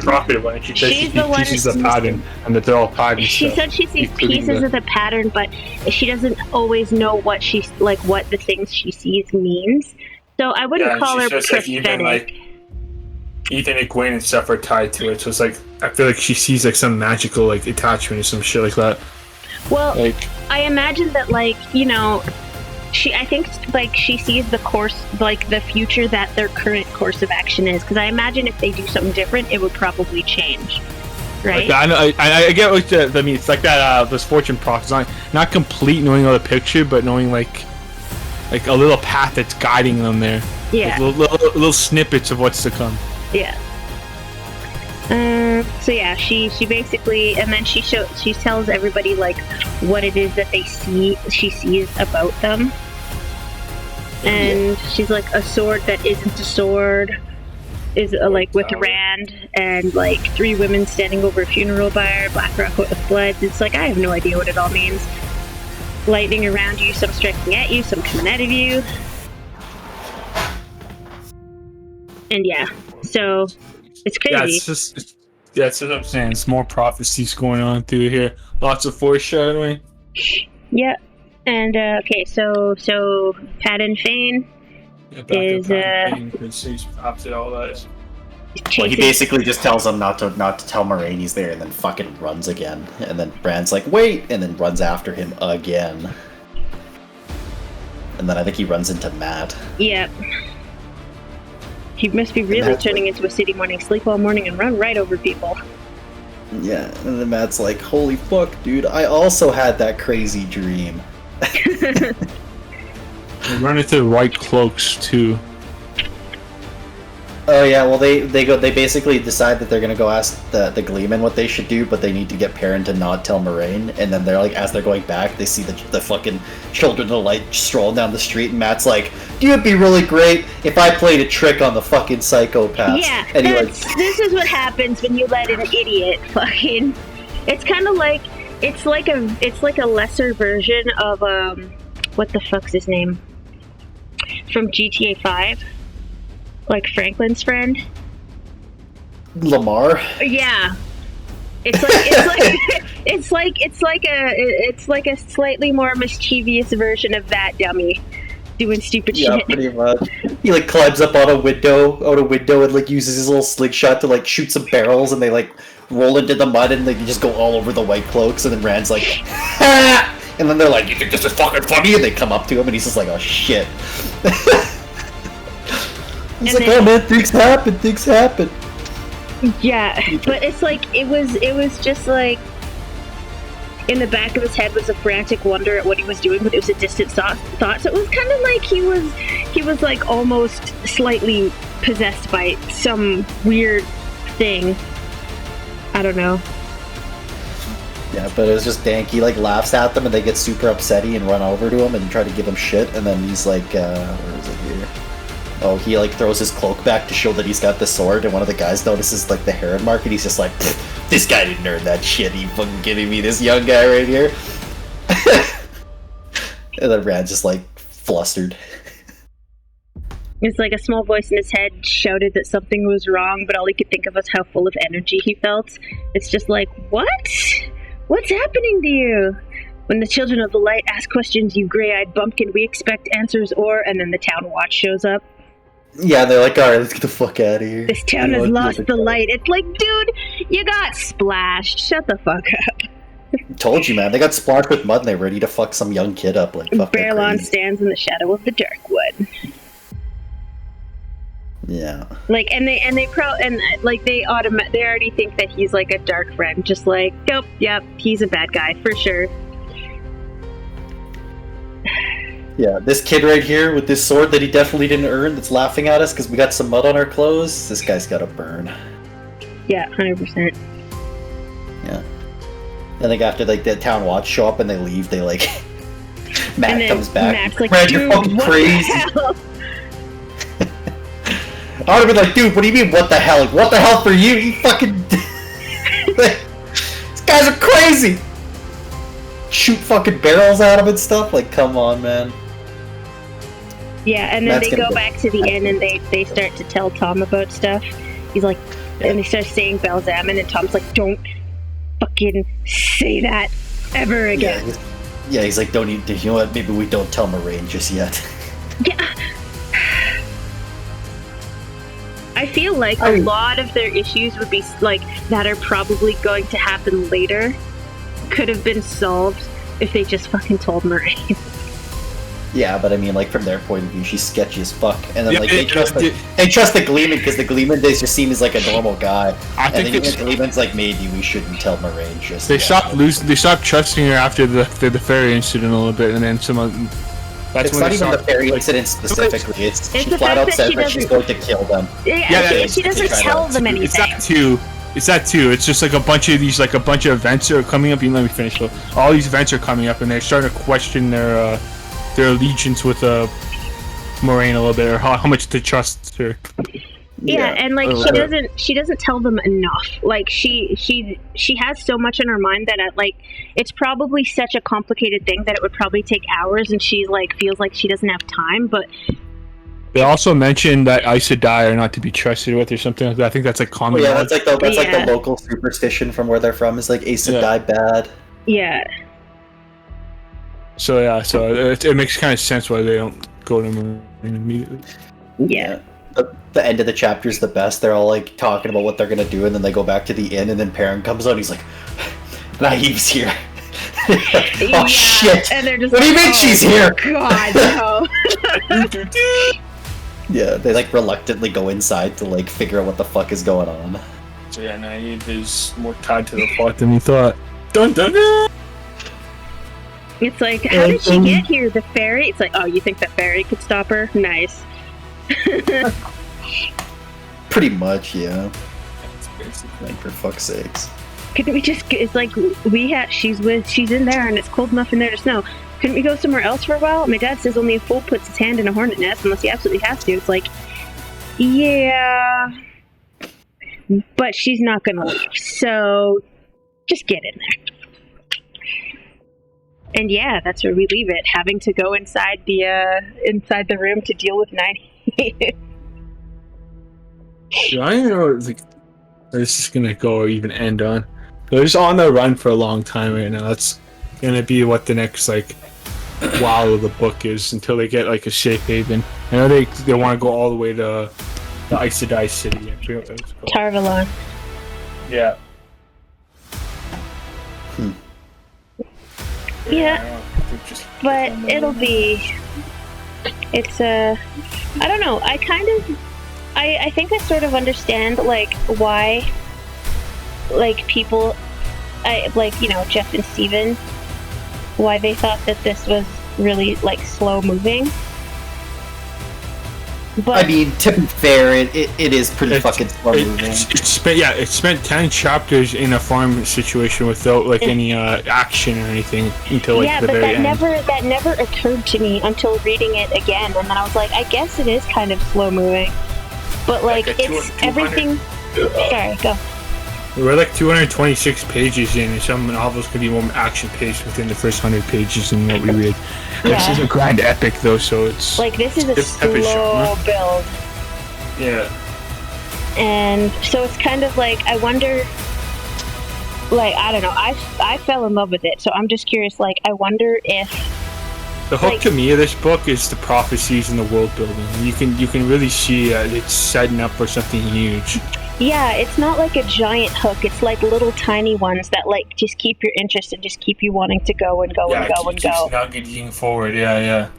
prophet one. She says she sees pieces of pattern, and that they're all pattern. She said she sees pieces of the pattern, but she doesn't always know what what the things she sees means. So I wouldn't call her prophetic. Like, Ethan and Gwen and stuff are tied to it, so it's like, I feel like she sees, like, some magical, like, attachment or some shit like that. Well, like, I imagine that, like, you know, I think, like, she sees the course, like, the future that their current course of action is, because I imagine if they do something different, it would probably change, right? Like, I get what I mean. It's like that, those fortune prophecies, not complete knowing all the picture, but knowing, like a little path that's guiding them there. Yeah. Like, little snippets of what's to come. Yeah. So yeah, she basically, and then she tells everybody, like, what it is that she sees about them. And she's like, a sword that isn't a sword is like with Rand, and like 3 women standing over a funeral pyre, black rock with blood. It's like, I have no idea what it all means. Lightning around you, some striking at you, some coming out of you. And yeah, so it's crazy. Yeah, that's what I'm saying. It's more prophecies going on through here. Lots of foreshadowing. Yeah. And okay, so Pat and Fane is all that. Well, he basically just tells them not to tell Moraine he's there, and then fucking runs again. And then Bran's like, wait, and then runs after him again. And then I think he runs into Matt. Yep. He must be really turning into a city morning, sleep all morning, and run right over people. Yeah, and then Matt's like, holy fuck, dude, I also had that crazy dream. They run into the white cloaks, too. Oh yeah, well they basically decide that they're gonna go ask the Gleeman what they should do, but they need to get Perrin to not tell Moraine, and then they're like, as they're going back, they see the fucking Children of the Light strolling down the street, and Matt's like, dude, it'd be really great if I played a trick on the fucking psychopaths. Yeah, and this is what happens when you let an idiot fucking... It's kind of like It's like a lesser version of what the fuck's his name from GTA 5, like Franklin's friend. Lamar. Yeah, it's like a slightly more mischievous version of that dummy doing stupid Yeah, shit. pretty much. He like climbs up on a window, and like uses his little slingshot to like shoot some barrels, and they like roll into the mud, and they just go all over the white cloaks. And then Rand's like, ha! And then they're like, "You think this is fucking funny?" And they come up to him, and he's just like, "Oh shit." He's like, "Oh man, things happen." Yeah, but it's like it was just like in the back of his head was a frantic wonder at what he was doing, but it was a distant thought. So it was kind of like he was like almost slightly possessed by some weird thing. I don't know. Yeah, but it was just dank. He like laughs at them, and they get super upsetty and run over to him and try to give him shit. And then he's like, "Where is it here?" Oh, he like throws his cloak back to show that he's got the sword, and one of the guys notices like the Herod mark, and he's just like, "This guy didn't earn that shit. He fucking kidding me? This young guy right here." And then Rand's just like flustered. It's like a small voice in his head shouted that something was wrong, but all he could think of was how full of energy he felt. It's just like, what? What's happening to you? When the children of the light ask questions, you gray-eyed bumpkin, we expect answers, and then the town watch shows up. Yeah, they're like, "Alright, let's get the fuck out of here. This town has lost the light." It's like, dude, you got splashed. Shut the fuck up. Told you, man. They got splashed with mud, and they're ready to fuck some young kid up. Like, fucking Barrelon crazy. stands in the shadow of the dark wood. Yeah. Like, they already think that he's like a dark friend. Just like, yep, he's a bad guy for sure. Yeah, this kid right here with this sword that he definitely didn't earn, that's laughing at us because we got some mud on our clothes. This guy's got to burn. Yeah, 100%. Yeah. And like after like the town watch show up and they leave, they like Matt comes back. Matt's like, "Brad, you're dude, fucking what crazy." the hell? I would have been like, "Dude, what do you mean? What the hell? Like, what the hell for you? You fucking these guys are crazy." Shoot fucking barrels at him and stuff. Like, come on, man. Yeah, and then That's they go gonna back to the inn and they start to tell Tom about stuff. He's like, and they start saying Balzamin, and Tom's like, "Don't fucking say that ever again." Yeah, he's like, "Don't need to. You know what? Maybe we don't tell Moraine just yet." Yeah. I feel like a lot of their issues would be like that are probably going to happen later could have been solved if they just fucking told Moraine. Yeah, but I mean, like, from their point of view, she's sketchy as fuck. And then, like, they trust the Gleeman, because the Gleeman, they just seem as, like, a normal guy. I think the Gleeman's like, maybe we shouldn't tell Moraine just They yet. stopped trusting her after the fairy incident a little bit, and then some. That's It's when not they even the stopped, fairy like, incident specifically. It's she the flat fact out that said she that she's doesn't- going to kill them. Yeah, she doesn't tell them anything. It's that too. It's just like a bunch of these, like a bunch of events are coming up. You let me finish. Though. All these events are coming up, and they're starting to question their allegiance with Moraine a little bit, or how much to trust her. Yeah, and like she doesn't tell them enough. Like she has so much in her mind that it's probably such a complicated thing that it would probably take hours, and she like feels like she doesn't have time. But they also mentioned that Aes Sedai are not to be trusted with, or something like that. I think that's like common. Yeah, knowledge. that's like the local superstition from where they're from. Is like Aes Sedai bad. Yeah. So it makes kind of sense why they don't go to Moraine immediately. Yeah. The end of the chapter is the best. They're all like talking about what they're gonna do, and then they go back to the inn, and then Perrin comes out. And he's like, "Naeve's here." Oh shit! And they're just what do you mean she's here? God, no. Yeah, they like reluctantly go inside to like figure out what the fuck is going on. So yeah, Naeve is more tied to the plot than we thought. Dun dun dun! It's like, how did she get here? The fairy? It's like, oh, you think the fairy could stop her? Nice. Pretty much, yeah. Like, for fuck's sakes. Couldn't we just? It's like she's in there, and it's cold enough in there to snow. Couldn't we go somewhere else for a while? My dad says only a fool puts his hand in a hornet nest unless he absolutely has to. It's like, yeah, but she's not gonna leave, so just get in there. And yeah, that's where we leave it, having to go inside the room to deal with 90. Yeah, I don't know like this is gonna go or even end on. They're just on the run for a long time right now. That's gonna be what the next like while of the book is until they get like a safe haven. I know they want to go all the way to the Ice to Die City. I forget what it's called. Tarvalon. Yeah. Yeah, but it'll be. It's I don't know. I think I sort of understand like why, like people, Jeff and Steven, why they thought that this was really like slow moving. But I mean, to be fair, it is pretty fucking slow moving. It spent 10 chapters in a farm situation without like any action or anything until like the very end. That never occurred to me until reading it again, and then I was like, I guess it is kind of slow moving, but like it's everything. Sorry, go. We're like 226 pages in, and some novels could be more action-paced within the first 100 pages in what we read. Yeah. This is a grand epic, though, so it's... Like, this is a slow build. Yeah. And so it's kind of like, I wonder... Like, I don't know, I fell in love with it, so I'm just curious, like, I wonder if... The hook to me of this book is the prophecies and the world building. You can really see it's setting up for something huge. Yeah, it's not like a giant hook. It's like little tiny ones that like just keep your interest and just keep you wanting to go and go and go and go. Yeah, nudging forward. Yeah.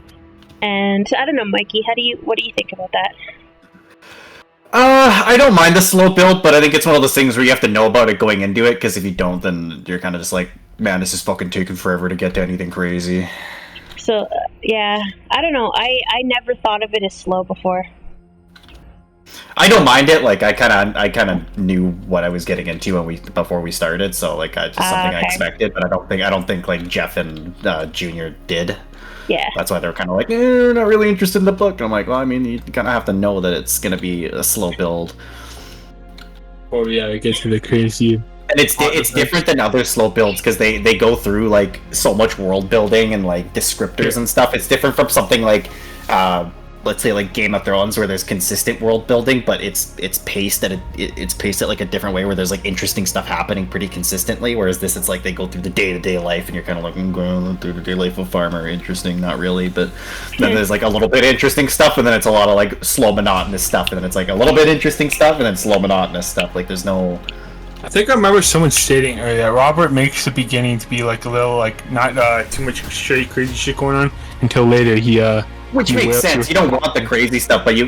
And I don't know, Mikey. What do you think about that? I don't mind the slow build, but I think it's one of those things where you have to know about it going into it, because if you don't, then you're kind of just like, man, this is fucking taking forever to get to anything crazy. So yeah, I don't know. I never thought of it as slow before. I don't mind it. Like I kind of knew what I was getting into before we started, so like just something I expected. But I don't think like Jeff and Junior did. Yeah. That's why they're kind of like, we're not really interested in the book. And I'm like, well, I mean, you kind of have to know that it's gonna be a slow build. Oh yeah, it gets really crazy. And it's different than other slow builds because they go through like so much world building and like descriptors and stuff. It's different from something like let's say like Game of Thrones, where there's consistent world building, but it's paced at like a different way, where there's like interesting stuff happening pretty consistently. Whereas this, it's like they go through the day-to-day life, and you're kind of like going through the day life of a farmer. Interesting, not really, but then there's like a little bit interesting stuff, and then it's a lot of like slow monotonous stuff, and then it's like a little bit interesting stuff, and then slow monotonous stuff. Like there's no. I think I remember someone stating earlier that Robert makes the beginning to be like a little like not too much straight crazy shit going on until later he Which makes sense. You don't want the crazy stuff, but you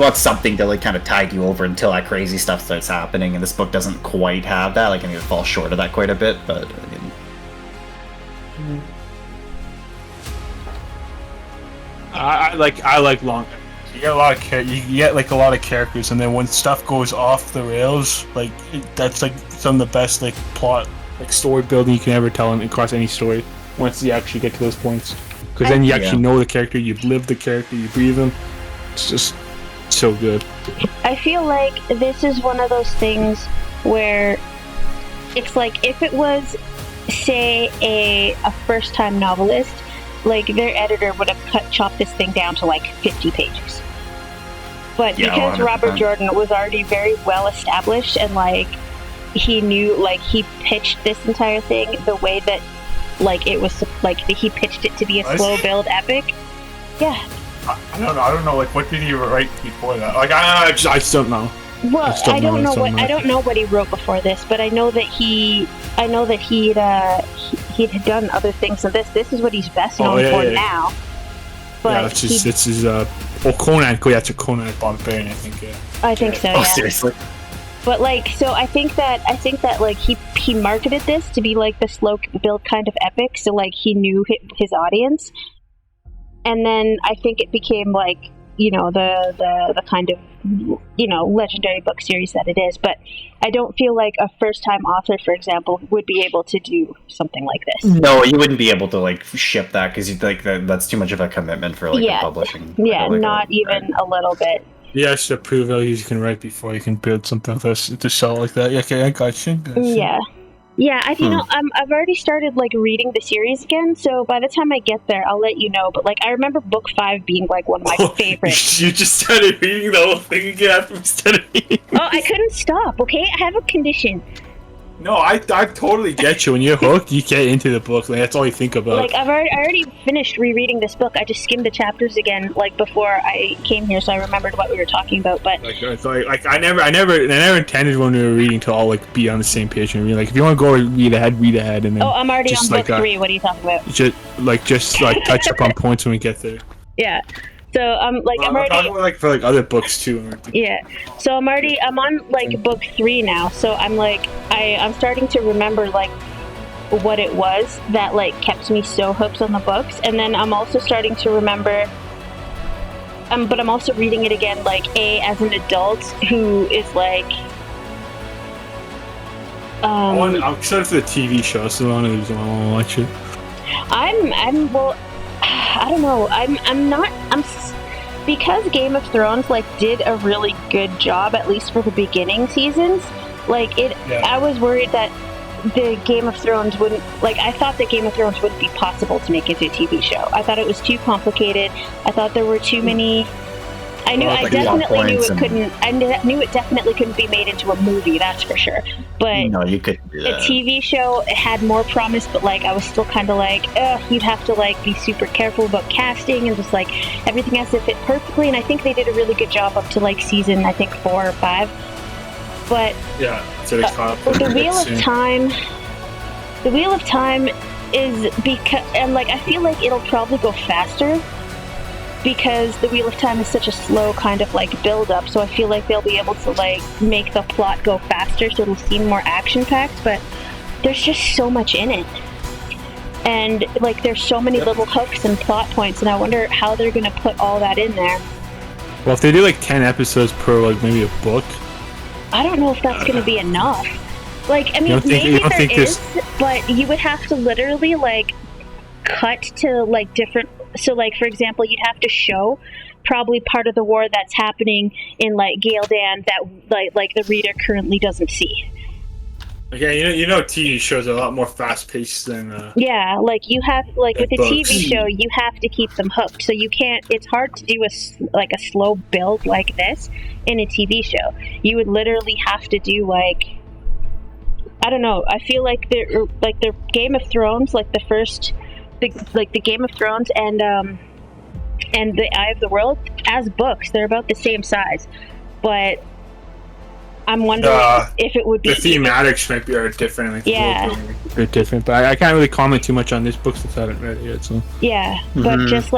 want something to like kind of tide you over until that crazy stuff starts happening. And this book doesn't quite have that. Like I mean, it falls short of that quite a bit, but I mean. I like long. You get a lot of you get like a lot of characters, and then when stuff goes off the rails, like that's like some of the best like plot, like story building you can ever tell across any story. Once you actually get to those points, because then you actually know the character, you've lived the character, you breathe them. It's just so good. I feel like this is one of those things where it's like if it was, say, a first-time novelist, like their editor would have chopped this thing down to like 50 pages. But because 100%. Robert Jordan was already very well established and like he knew, like he pitched this entire thing the way that like it was, like he pitched it to be a slow build epic. Yeah. I don't know. Like, what did he write before that? Like, I just don't know. Well, I don't know what he wrote before this, but I know that he'd done other things than this. This is what he's best known for now. But this is Conan. That's a Conan Barbarian, I think. Yeah. I think so. Oh, seriously. But like, so I think that like he marketed this to be like the slow build kind of epic, so like he knew his audience, and then I think it became like, you know, the kind of, you know, legendary book series that it is. But I don't feel like a first time author, for example, would be able to do something like this. No, you wouldn't be able to like ship that because you'd like that's too much of a commitment for like publishing. Yeah, not even a little bit. Yes, to prove values you can write before you can build something like this to sell like that. Yeah, okay, I got you. Yeah. Yeah, I've already started like reading the series again, so by the time I get there, I'll let you know. But like, I remember book 5 being like one of my favorites. You just started reading the whole thing again after we started reading. Oh, I couldn't stop. Okay, I have a condition. No, I totally get you. When you're hooked, you get into the book. Like that's all you think about. Like I already finished rereading this book. I just skimmed the chapters again, like before I came here, so I remembered what we were talking about. But like I never intended when we were reading to all like be on the same page and read. Like if you want to go read ahead, and then. Oh, I'm already on book like, 3. What are you talking about? Just touch up on points when we get there. Yeah. So I'm already talking about, like for like other books too. Yeah. So I'm on like book 3 now. So I'm like I'm starting to remember like what it was that like kept me so hooked on the books, and then I'm also starting to remember. But I'm also reading it again like as an adult who is like. I'm excited for the TV show. So I want to watch it. Well. I don't know. Because Game of Thrones like did a really good job, at least for the beginning seasons. Like it, yeah. I was worried that the Game of Thrones wouldn't. Like I thought that Game of Thrones wouldn't be possible to make into a TV show. I thought it was too complicated. I thought there were too many. I knew it definitely couldn't be made into a movie. That's for sure. But no, you couldn't do that. A TV show, it had more promise, but like I was still kind of like, you'd have to like be super careful about casting and just like everything has to fit perfectly. And I think they did a really good job up to like season 4 or 5. But yeah, the Wheel of Time is because, and like I feel like it'll probably go faster. Because the Wheel of Time is such a slow kind of like build up, so I feel like they'll be able to like make the plot go faster, so it'll seem more action packed. But there's just so much in it, and like there's so many little hooks and plot points, and I wonder how they're gonna put all that in there. Well, if they do like 10 episodes per like maybe a book, I don't know if that's gonna be enough. Like I mean, maybe there is, but you would have to literally like cut to like different. So, like, for example, you'd have to show probably part of the war that's happening in, like, Galedan that, like the reader currently doesn't see. Okay, you know TV shows are a lot more fast-paced than... yeah, like, you have... Like, with a TV show, you have to keep them hooked. So you can't... It's hard to do a slow build like this in a TV show. You would literally have to do, like... I don't know. I feel like they're Game of Thrones, like, the first... the Game of Thrones and the Eye of the World as books, they're about the same size, but I'm wondering if it would be the thematics might be different. Like, yeah, they're different, but I can't really comment too much on this book since I haven't read it yet. So yeah, but just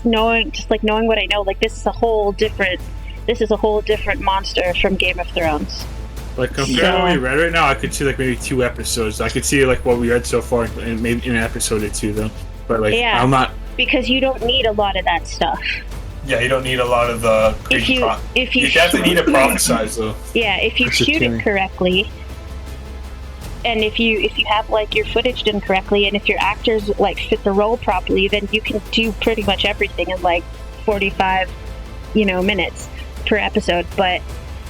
knowing what I know, like this is a whole different monster from Game of Thrones. Like compared to what we read right now, I could see like maybe 2 episodes. I could see like what we read so far in maybe in an episode or 2 though. But like I'm not, because you don't need a lot of that stuff. Yeah, you don't need a lot of the you definitely need to prophesize though. Yeah, if you shoot it correctly, and if you have like your footage done correctly, and if your actors like fit the role properly, then you can do pretty much everything in like 45 minutes per episode. But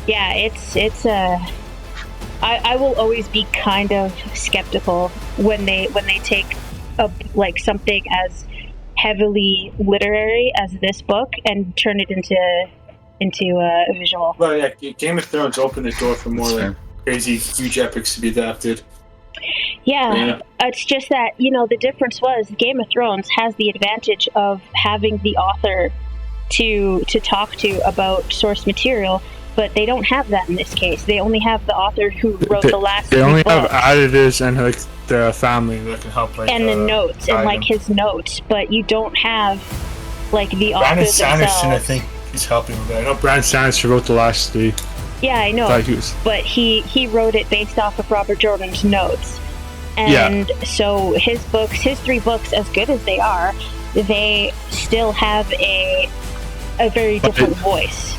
yeah, it's I will always be kind of skeptical when they take something as heavily literary as this book and turn it into a visual. Well, yeah, Game of Thrones opened the door for more like crazy, huge epics to be adapted. Yeah, it's just that the difference was Game of Thrones has the advantage of having the author to talk to about source material. But they don't have that in this case. They only have the author who wrote the last. They only have editors and like their family that can help, like, and the notes and like his notes. But you don't have like the authors themselves. Sanderson, I think, is helping with that. I know Brandon Sanderson wrote the last 3. Yeah, I know. But he wrote it based off of Robert Jordan's notes, and so his 3 books, as good as they are, they still have a very different voice.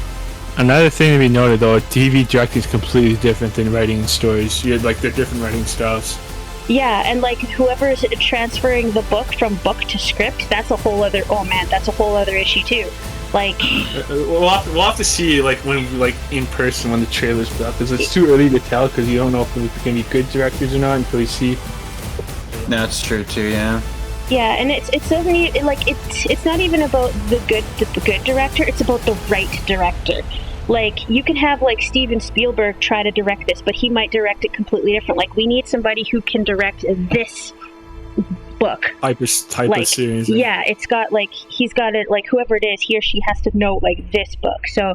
Another thing to be noted, though, TV directing is completely different than writing stories. You have, like, they're different writing styles. Yeah, and like whoever is transferring the book from book to script, that's a whole other issue too. Like, we'll have to see like when like in person when the trailers put out, because it's too early to tell because you don't know if it's gonna be good directors or not until you see. That's true too. Yeah. yeah, and it doesn't even, like, it's not even about the good director. It's about the right director. Like, you can have like Steven Spielberg try to direct this, but he might direct it completely different. Like, we need somebody who can direct this book Type like, of series. Yeah, it's got like, he's got it, like, whoever it is, he or she has to know like this book, so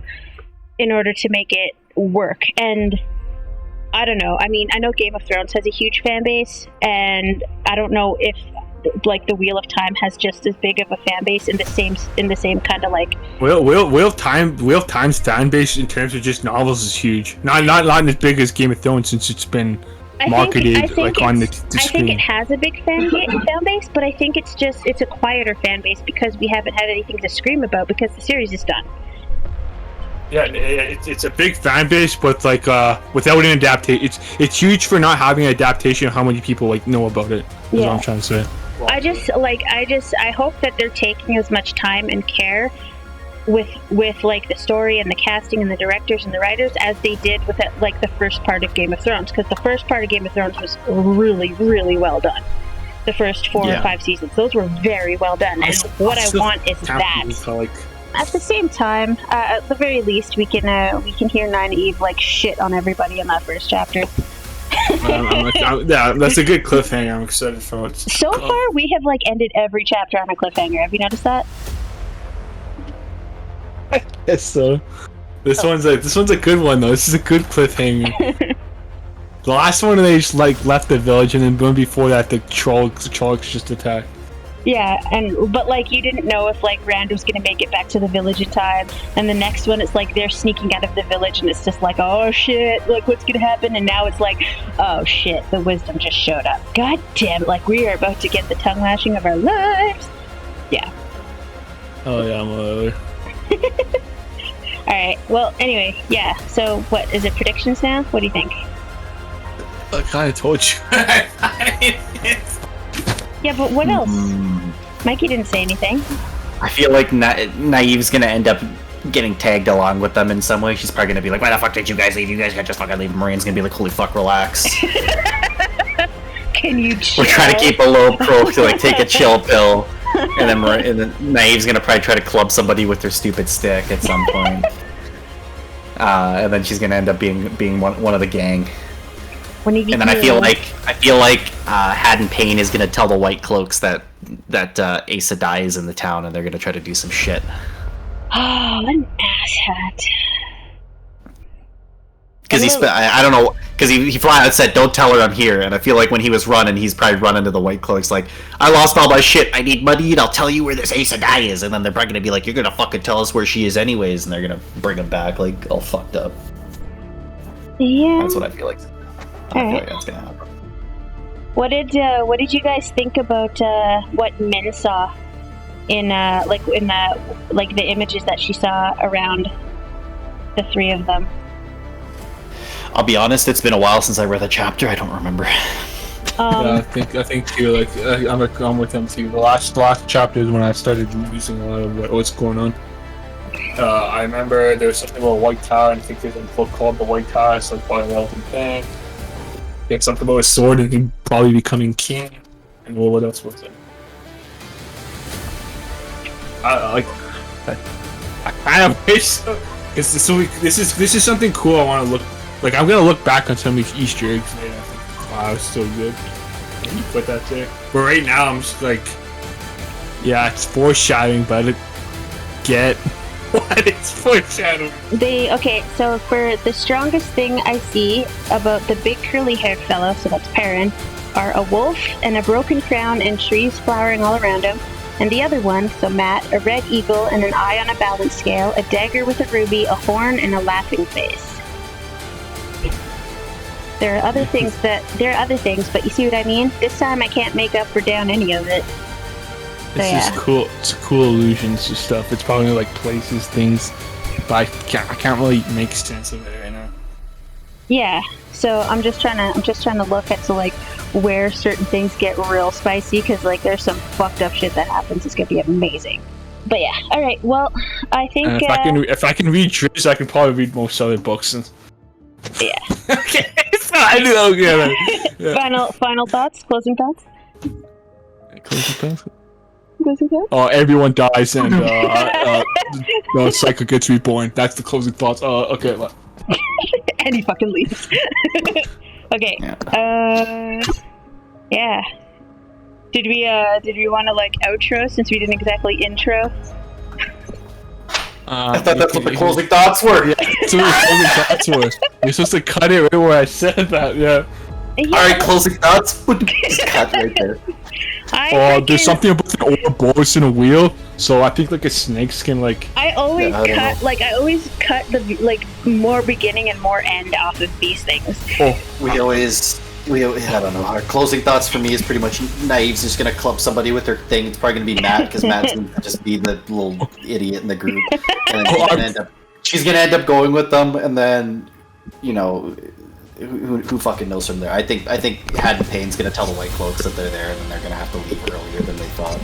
in order to make it work. And I don't know, I mean, I know Game of Thrones has a huge fan base, and I don't know if like the Wheel of Time has just as big of a fan base in the same kind of like. Wheel of Time's fan base in terms of just novels is huge. Not as big as Game of Thrones, since it's been marketed like on the screen. I think it has a big fan base, but I think it's a quieter fan base because we haven't had anything to scream about because the series is done. Yeah, it's a big fan base, but like without an adaptation, it's huge for not having an adaptation. How many people like know about it? Is what I'm trying to say. I hope that they're taking as much time and care with like the story and the casting and the directors and the writers as they did with like the first part of Game of Thrones, because the first part of Game of Thrones was really, really well done. The first 4 or 5 seasons, those were very well done, and what I want is that. At the same time, at the very least, we can hear Nynaeve like shit on everybody in that first chapter. Yeah, that's a good cliffhanger. I'm excited for it. So far, we have like ended every chapter on a cliffhanger. Have you noticed that? Yes, so this one's a good one though. This is a good cliffhanger. The last one they just like left the village, and then boom, before that the trolls just attacked. Yeah, but like you didn't know if like Rand was gonna make it back to the village in time, and the next one it's like they're sneaking out of the village, and it's just like, oh shit, like what's gonna happen? And now it's like, oh shit, the wisdom just showed up. God damn it! Like we are about to get the tongue lashing of our lives. Yeah. Oh yeah, I'm over. All right. Well, anyway, yeah. So, what is it? Predictions now? What do you think? I kind of told you. Yeah, but what else? Mikey didn't say anything. I feel like Naive's gonna end up getting tagged along with them in some way. She's probably gonna be like, "Why the fuck did you guys leave? You guys got just fucking leave." Marine's gonna be like, "Holy fuck, relax." Can you chill? We're trying to keep a low pro to like take a chill pill, and then Naive's gonna probably try to club somebody with her stupid stick at some point, and then she's gonna end up being one of the gang. And then I feel like Haddon Payne is gonna tell the White Cloaks that Asa Dai is in the town, and they're gonna try to do some shit. Oh, an asshat. Because I don't know, because he flat out said, "Don't tell her I'm here," and I feel like when he was running, he's probably running to the White Cloaks like, "I lost all my shit. I need money, and I'll tell you where this Asa Dai is," and then they're probably gonna be like, "You're gonna fucking tell us where she is anyways," and they're gonna bring him back like all fucked up. Yeah. That's what I feel like. I feel like that's gonna happen. What did you guys think about what Min saw in the images that she saw around the three of them? I'll be honest, it's been a while since I read the chapter. I don't remember. Yeah, I think too. Like I'm with them too. The last chapter is when I started losing a lot of what's going on. I remember there was something about White Tower, and I think there's a book called The White Tower. It's like by a relevant thing. Think something about a sword and him probably becoming king. And what else was it? I kind of wish because this is something cool. I want to look like. I'm gonna look back on some of these Easter eggs later. I think, wow, it's so good. And you put that there. But right now, I'm just like, yeah, it's foreshadowing, but get what it's foreshadowing. So for the strongest thing I see about the big curly-haired fellow, so that's Perrin, are a wolf and a broken crown and trees flowering all around him. And the other one, so Matt, a red eagle and an eye on a balance scale, a dagger with a ruby, a horn, and a laughing face. There are other things, but you see what I mean? This time I can't make up or down any of it. It's just cool. It's cool illusions and stuff. It's probably like places, things, but I can't really make sense of it right now. Yeah. So I'm just trying to look at like where certain things get real spicy, because like there's some fucked up shit that happens. It's gonna be amazing. But yeah, all right. Well, I think And if I can read Driz, I can probably read most other books. yeah. Okay, I knew. Okay, yeah. Final thoughts. Closing thoughts. Closing thoughts? Closing thoughts. Oh, everyone dies and the cycle gets reborn. That's the closing thoughts. Okay. What? And he fucking leaves. Okay. Yeah. Did we want to like outro since we didn't exactly intro? I thought that's what the closing thoughts were. Yeah, that's what the closing thoughts were. You're supposed to cut it right where I said that. Yeah. Alright, closing thoughts. Just cut right there. There's something about the Ouroboros in a wheel, so I think like a snake skin like. I always cut the like more beginning and more end off of these things. We always, I don't know. Our closing thoughts for me is pretty much Naive's just gonna club somebody with her thing. It's probably gonna be Matt because Matt's gonna just be the little idiot in the group, and then she's gonna end up going with them, and then who fucking knows from there. I think Haddon Payne's gonna tell the White Cloaks that they're there, and then they're gonna have to leave earlier than they thought.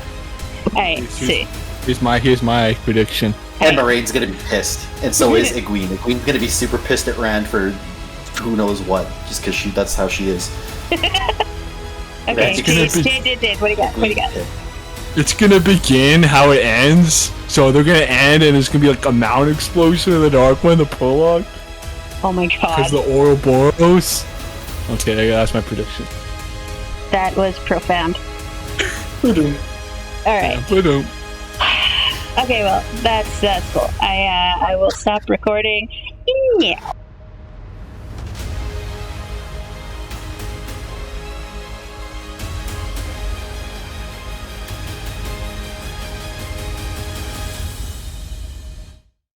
Alright, see. Here's my prediction. And Moraine's gonna be pissed, and so is Egwene. Egwene's gonna be super pissed at Rand for who knows what, just because that's how she is. Okay, Jade, what do you got? It's gonna begin how it ends. So they're gonna end, and it's gonna be like a mountain explosion in the Dark One, the prologue. Oh my god. Because the Ouroboros. Okay, that's my prediction. That was profound. Alright. Yeah, okay, well, that's cool. I will stop recording. Yeah.